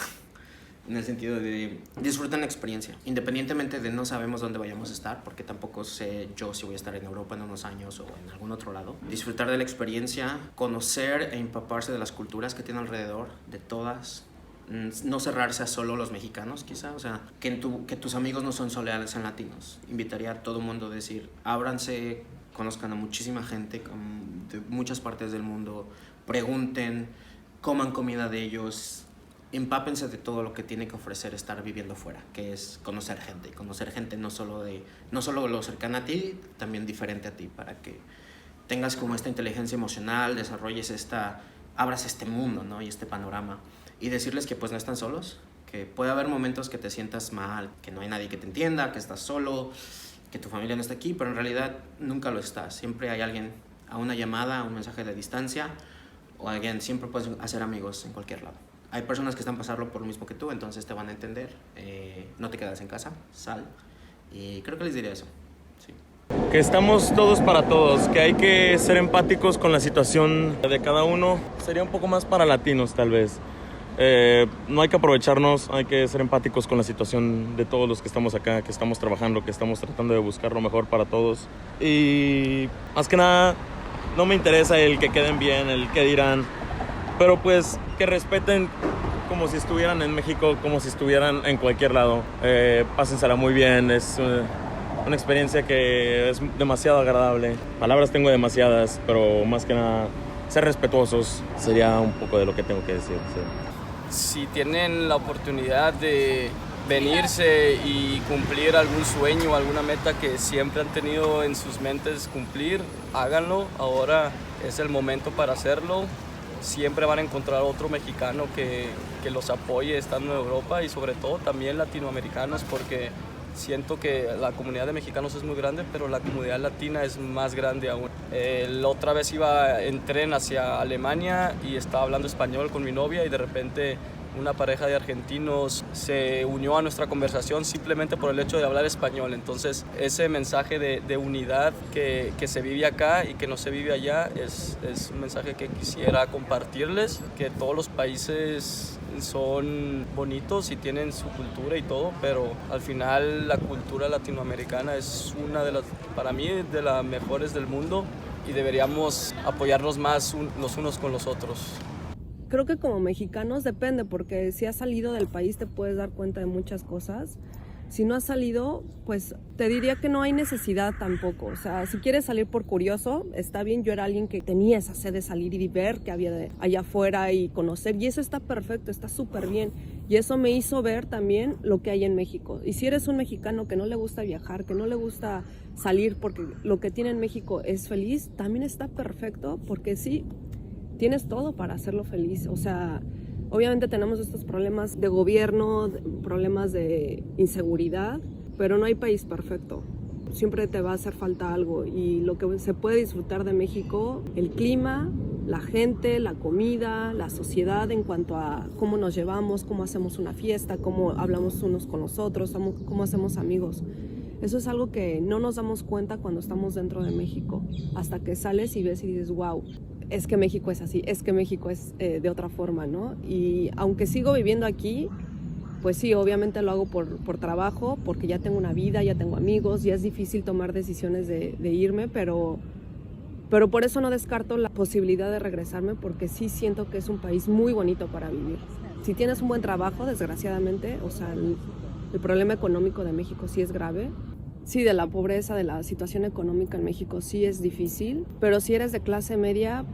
En el sentido de disfruten la experiencia, independientemente de no sabemos dónde vayamos a estar, porque tampoco sé yo si voy a estar en Europa en unos años o en algún otro lado. Disfrutar de la experiencia, conocer e empaparse de las culturas que tiene alrededor, de todas. No cerrarse a solo los mexicanos, quizá. O sea, que tus amigos no son solo sean latinos. Invitaría a todo el mundo a decir, ábranse, conozcan a muchísima gente de muchas partes del mundo, pregunten, coman comida de ellos, empápense de todo lo que tiene que ofrecer estar viviendo fuera, que es conocer gente. Y conocer gente no solo lo cercana a ti, también diferente a ti, para que tengas como esta inteligencia emocional, desarrolles abras este mundo, ¿no? Y este panorama. Y decirles que pues no están solos, que puede haber momentos que te sientas mal, que no hay nadie que te entienda, que estás solo, que tu familia no está aquí, pero en realidad nunca lo estás. Siempre hay alguien a una llamada, a un mensaje de distancia, o alguien, siempre puedes hacer amigos en cualquier lado. Hay personas que están pasando por lo mismo que tú, entonces te van a entender. No te quedas en casa, sal. Y creo que les diría eso. Sí. Que estamos todos para todos, que hay que ser empáticos con la situación de cada uno. Sería un poco más para latinos, tal vez. No hay que aprovecharnos, hay que ser empáticos con la situación de todos los que estamos acá, que estamos trabajando, que estamos tratando de buscar lo mejor para todos. Y más que nada, no me interesa el que queden bien, el que dirán, pero pues que respeten como si estuvieran en México, como si estuvieran en cualquier lado. Pásensela muy bien, es una experiencia que es demasiado agradable. Palabras tengo demasiadas, pero más que nada ser respetuosos sería un poco de lo que tengo que decir. Sí. Si tienen la oportunidad de venirse y cumplir algún sueño, alguna meta que siempre han tenido en sus mentes cumplir, háganlo. Ahora es el momento para hacerlo. Siempre van a encontrar otro mexicano que los apoye estando en Europa y sobre todo también latinoamericanos, porque siento que la comunidad de mexicanos es muy grande, pero la comunidad latina es más grande aún. La otra vez iba en tren hacia Alemania y estaba hablando español con mi novia y de repente una pareja de argentinos se unió a nuestra conversación simplemente por el hecho de hablar español. Entonces ese mensaje de unidad que se vive acá y que no se vive allá es un mensaje que quisiera compartirles, que todos los países son bonitos y tienen su cultura y todo, pero al final la cultura latinoamericana es una de las, para mí, de las mejores del mundo y deberíamos apoyarnos más los unos con los otros. Creo que como mexicanos depende, porque si has salido del país te puedes dar cuenta de muchas cosas. Si no has salido, pues te diría que no hay necesidad tampoco. O sea, si quieres salir por curioso, está bien. Yo era alguien que tenía esa sed de salir y ver qué había allá afuera y conocer. Y eso está perfecto, está súper bien. Y eso me hizo ver también lo que hay en México. Y si eres un mexicano que no le gusta viajar, que no le gusta salir porque lo que tiene en México es feliz, también está perfecto, porque sí, tienes todo para hacerlo feliz. O sea, obviamente tenemos estos problemas de gobierno, problemas de inseguridad, pero no hay país perfecto. Siempre te va a hacer falta algo, y lo que se puede disfrutar de México, el clima, la gente, la comida, la sociedad en cuanto a cómo nos llevamos, cómo hacemos una fiesta, cómo hablamos unos con los otros, cómo hacemos amigos. Eso es algo que no nos damos cuenta cuando estamos dentro de México, hasta que sales y ves y dices, wow, es que México es así, es que México es de otra forma, ¿no? Y aunque sigo viviendo aquí, pues sí, obviamente lo hago por trabajo, porque ya tengo una vida, ya tengo amigos, ya es difícil tomar decisiones de irme, pero por eso no descarto la posibilidad de regresarme, porque sí siento que es un país muy bonito para vivir. Si tienes un buen trabajo, desgraciadamente, o sea, el problema económico de México sí es grave. Sí, de la pobreza, de la situación económica en México sí es difícil, pero si eres de clase media,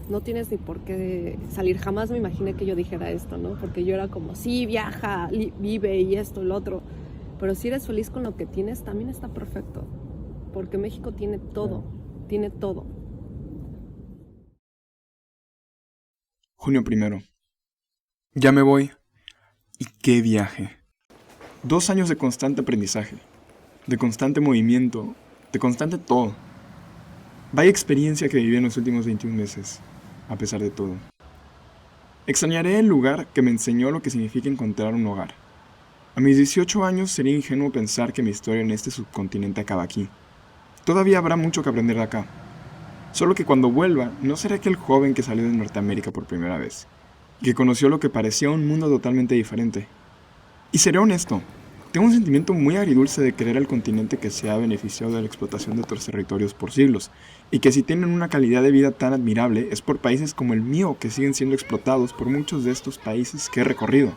no tienes ni por qué salir. Jamás me imaginé que yo dijera esto, ¿no? Porque yo era como, sí, viaja, vive y esto, lo otro. Pero si eres feliz con lo que tienes, también está perfecto. Porque México tiene todo, tiene todo. Junio 1. Ya me voy. Y qué viaje. 2 años de constante aprendizaje, de constante movimiento, de constante todo. Vaya experiencia que viví en los últimos 21 meses, a pesar de todo. Extrañaré el lugar que me enseñó lo que significa encontrar un hogar. A mis 18 años sería ingenuo pensar que mi historia en este subcontinente acaba aquí. Todavía habrá mucho que aprender de acá. Solo que cuando vuelva, no seré aquel joven que salió de Norteamérica por primera vez, y que conoció lo que parecía un mundo totalmente diferente. Y seré honesto, tengo un sentimiento muy agridulce de querer al continente que se ha beneficiado de la explotación de otros territorios por siglos, y que si tienen una calidad de vida tan admirable es por países como el mío que siguen siendo explotados por muchos de estos países que he recorrido.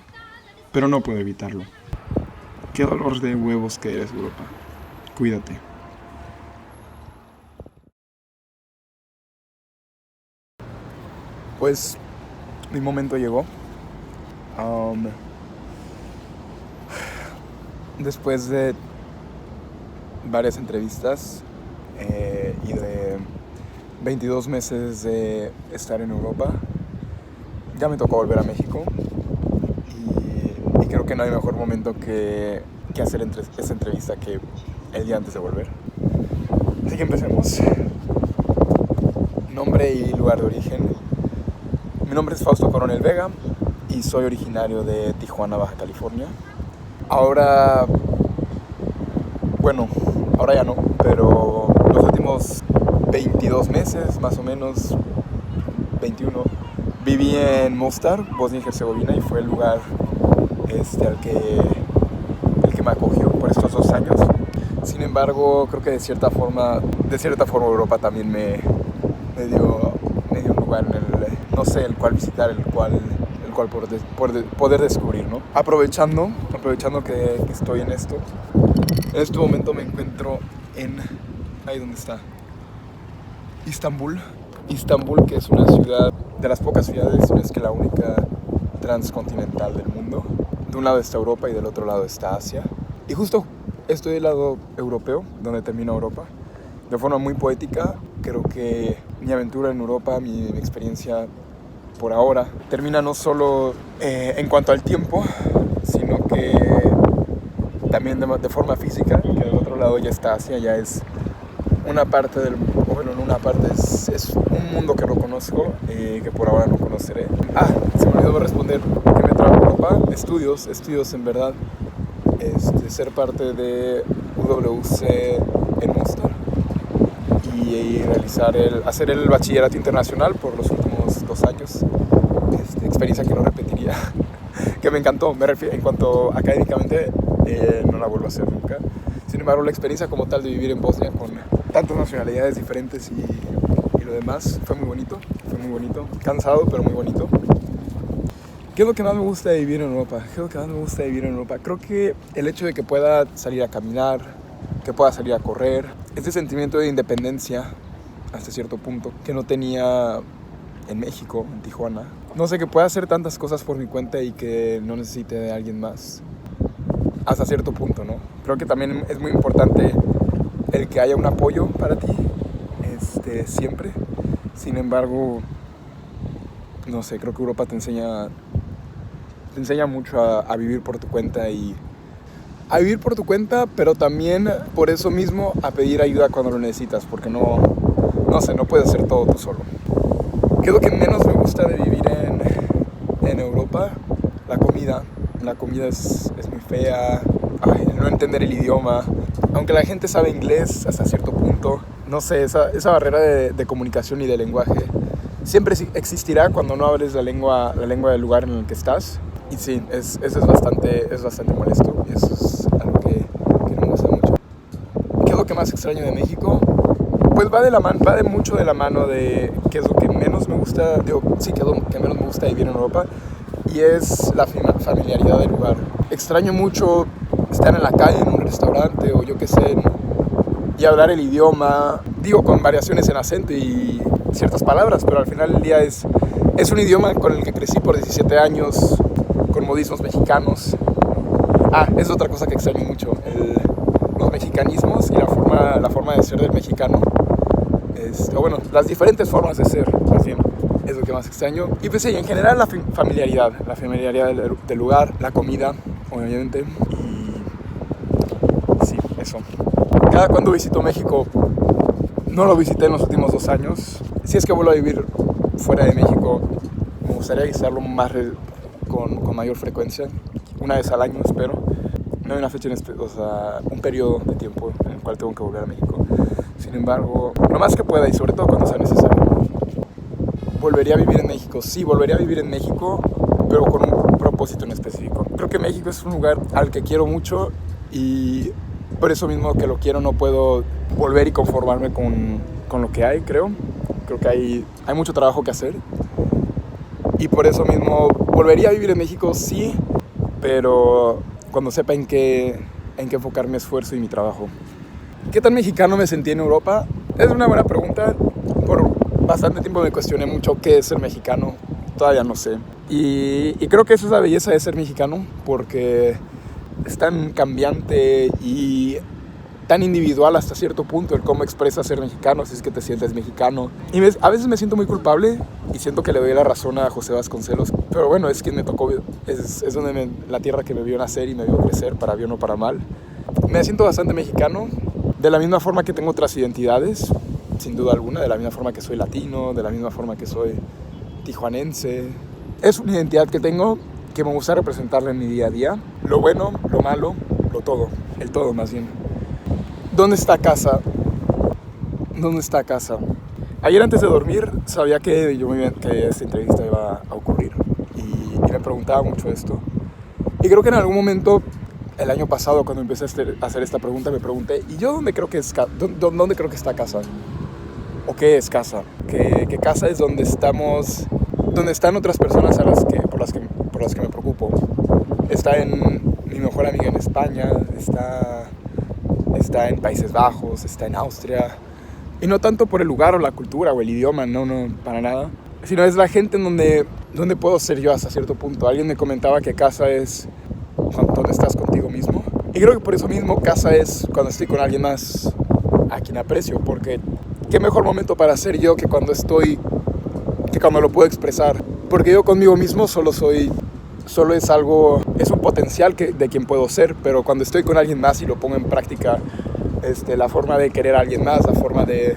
Pero no puedo evitarlo. Qué dolor de huevos que eres, Europa. Cuídate. Pues mi momento llegó. Después de varias entrevistas y de 22 meses de estar en Europa, ya me tocó volver a México y creo que no hay mejor momento que hacer esta entrevista que el día antes de volver. Así que empecemos. Nombre y lugar de origen. Mi nombre es Fausto Coronel Vega y soy originario de Tijuana, Baja California. Ahora ya no, pero los últimos 22 meses, más o menos 21, viví en Mostar, Bosnia y Herzegovina, y fue el lugar el que me acogió por estos 2 años. Sin embargo, creo que de cierta forma Europa también me dio un lugar el cual visitar, el cual poder descubrir, ¿no? Aprovechando que estoy en esto, En este momento me encuentro en... ahí donde está. Istambul, que es una ciudad de las pocas ciudades, si no es que la única transcontinental del mundo. De un lado está Europa y del otro lado está Asia. Y justo estoy del lado europeo, donde termina Europa. De forma muy poética, creo que mi aventura en Europa, mi experiencia por ahora, termina no solo en cuanto al tiempo, sino que también de forma física, que del otro lado ya está Asia, ya es una parte del mundo, bueno, no una parte, es un mundo que no conozco, que por ahora no conoceré. Se me olvidó responder qué me trajo a Europa. Estudios en verdad, ser parte de UWC en Mostar y hacer el bachillerato internacional por los últimos 2 años, experiencia que no repetiría, que me encantó, me refiero, en cuanto académicamente no la vuelvo a hacer nunca. Sin embargo, la experiencia como tal de vivir en Bosnia con tantas nacionalidades diferentes y lo demás fue muy bonito, cansado pero muy bonito. ¿Qué es lo que más me gusta de vivir en Europa? Creo que el hecho de que pueda salir a caminar, que pueda salir a correr, este sentimiento de independencia hasta cierto punto que no tenía en México, en Tijuana. No sé, que pueda hacer tantas cosas por mi cuenta y que no necesite de alguien más hasta cierto punto, ¿no? Creo que también es muy importante el que haya un apoyo para ti, siempre. Sin embargo, no sé, creo que Europa te enseña mucho a vivir por tu cuenta pero también por eso mismo a pedir ayuda cuando lo necesitas, porque no puedes hacer todo tú solo. ¿Qué es lo que menos me gusta de vivir en Europa? La comida. La comida es muy fea, el no entender el idioma. Aunque la gente sabe inglés hasta cierto punto, no sé, esa barrera de comunicación y de lenguaje siempre existirá cuando no hables la lengua del lugar en el que estás. Y sí, eso es bastante molesto, y eso es algo que no me gusta mucho. ¿Qué es lo que más extraño de México? Pues va mucho de la mano de qué es lo que menos me gusta, qué es lo que menos me gusta vivir en Europa, y es la familiaridad del lugar. Extraño mucho estar en la calle, en un restaurante o yo qué sé, y hablar el idioma, con variaciones en acento y ciertas palabras, pero al final del día es un idioma con el que crecí por 17 años, con modismos mexicanos. Es otra cosa que extraño mucho, los mexicanismos y la forma de ser del mexicano. Las diferentes formas de ser, más bien, es lo que más extraño. Y pues sí, en general la familiaridad del lugar, la comida, obviamente. Y sí, eso. Cada cuando visito México, no lo visité en los últimos 2 años. Si es que vuelvo a vivir fuera de México, me gustaría visitarlo con mayor frecuencia, una vez al año espero. No hay una fecha, un periodo de tiempo en el cual tengo que volver a México. Sin embargo, lo más que pueda y sobre todo cuando sea necesario. ¿Volvería a vivir en México? Sí, volvería a vivir en México, pero con un propósito en específico. Creo que México es un lugar al que quiero mucho y por eso mismo que lo quiero no puedo volver y conformarme con lo que hay, creo. Creo que hay mucho trabajo que hacer. Y por eso mismo volvería a vivir en México, sí, pero cuando sepa en qué enfocar mi esfuerzo y mi trabajo. ¿Qué tan mexicano me sentí en Europa? Es una buena pregunta. Por bastante tiempo me cuestioné mucho qué es ser mexicano. Todavía no sé. Y creo que esa es la belleza de ser mexicano, porque es tan cambiante y tan individual hasta cierto punto el cómo expresas ser mexicano, si es que te sientes mexicano. Y a veces me siento muy culpable y siento que le doy la razón a José Vasconcelos. Pero bueno, es quien me tocó, es donde la tierra que me vio nacer y me vio crecer, para bien o para mal. Me siento bastante mexicano, de la misma forma que tengo otras identidades, sin duda alguna, de la misma forma que soy latino, de la misma forma que soy tijuanense. Es una identidad que tengo, que me gusta representarla en mi día a día. Lo bueno, lo malo, lo todo. El todo, más bien. ¿Dónde está casa? ¿Dónde está casa? Ayer antes de dormir sabía que esta entrevista iba a ocurrir. Y me preguntaba mucho esto. Y creo que en algún momento, el año pasado, cuando empecé a hacer esta pregunta, me pregunté, ¿y yo dónde creo que está casa? ¿O qué es casa? Que casa es donde están otras personas por las que me preocupo. Está en mi mejor amiga en España, está está en Países Bajos, está en Austria. Y no tanto por el lugar o la cultura o el idioma, no, para nada. Sino es la gente en donde puedo ser yo hasta cierto punto. Alguien me comentaba que casa es donde estás contigo mismo. Y creo que por eso mismo casa es cuando estoy con alguien más a quien aprecio. Porque qué mejor momento para ser yo que cuando lo puedo expresar. Porque yo conmigo mismo solo es un potencial de quien puedo ser. Pero cuando estoy con alguien más y lo pongo en práctica, la forma de querer a alguien más, la forma de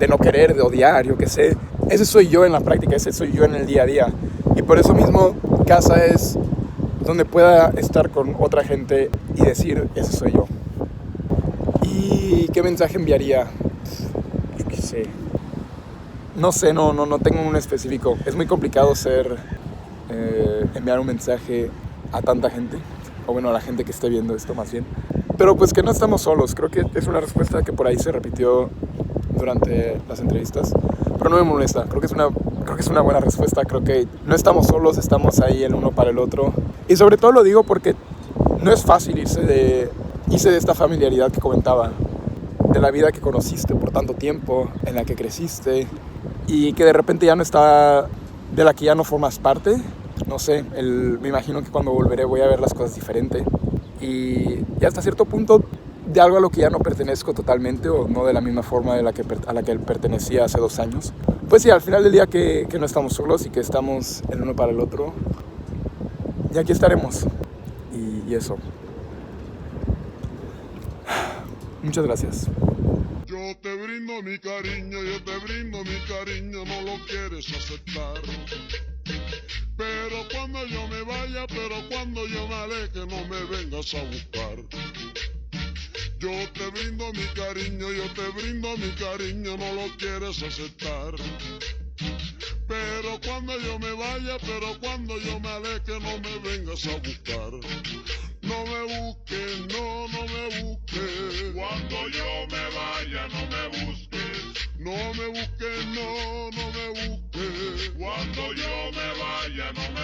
no querer, de odiar, yo qué sé. Ese soy yo en la práctica, ese soy yo en el día a día. Y por eso mismo casa es donde pueda estar con otra gente y decir, ese soy yo. ¿Y qué mensaje enviaría? Yo qué sé. No sé, no tengo un específico. Es muy complicado enviar un mensaje a tanta gente. O bueno, a la gente que esté viendo esto más bien. Pero pues que no estamos solos. Creo que es una respuesta que por ahí se repitió durante las entrevistas. Pero no me molesta. Creo que es una buena respuesta. Creo que no estamos solos, estamos ahí el uno para el otro. Y sobre todo lo digo porque no es fácil irse de esta familiaridad que comentaba. De la vida que conociste por tanto tiempo, en la que creciste. Y que de repente ya no está, de la que ya no formas parte. No sé, me imagino que cuando volveré voy a ver las cosas diferente. Y hasta cierto punto de algo a lo que ya no pertenezco totalmente o no de la misma forma a la que pertenecía hace 2 años. Pues sí, al final del día que no estamos solos y que estamos el uno para el otro. Y aquí estaremos. Y eso. Muchas gracias. Yo te brindo mi cariño, no lo quieres aceptar. Pero cuando yo me vaya, cuando yo me aleje, no me vengas a buscar. Yo te brindo mi cariño, no lo quieres aceptar. Pero cuando yo me vaya, cuando yo me aleje, no me vengas a buscar. No me busques, no me busques. Cuando yo me vaya, no me busques. No me busques, no me busques. Cuando yo me vaya, no me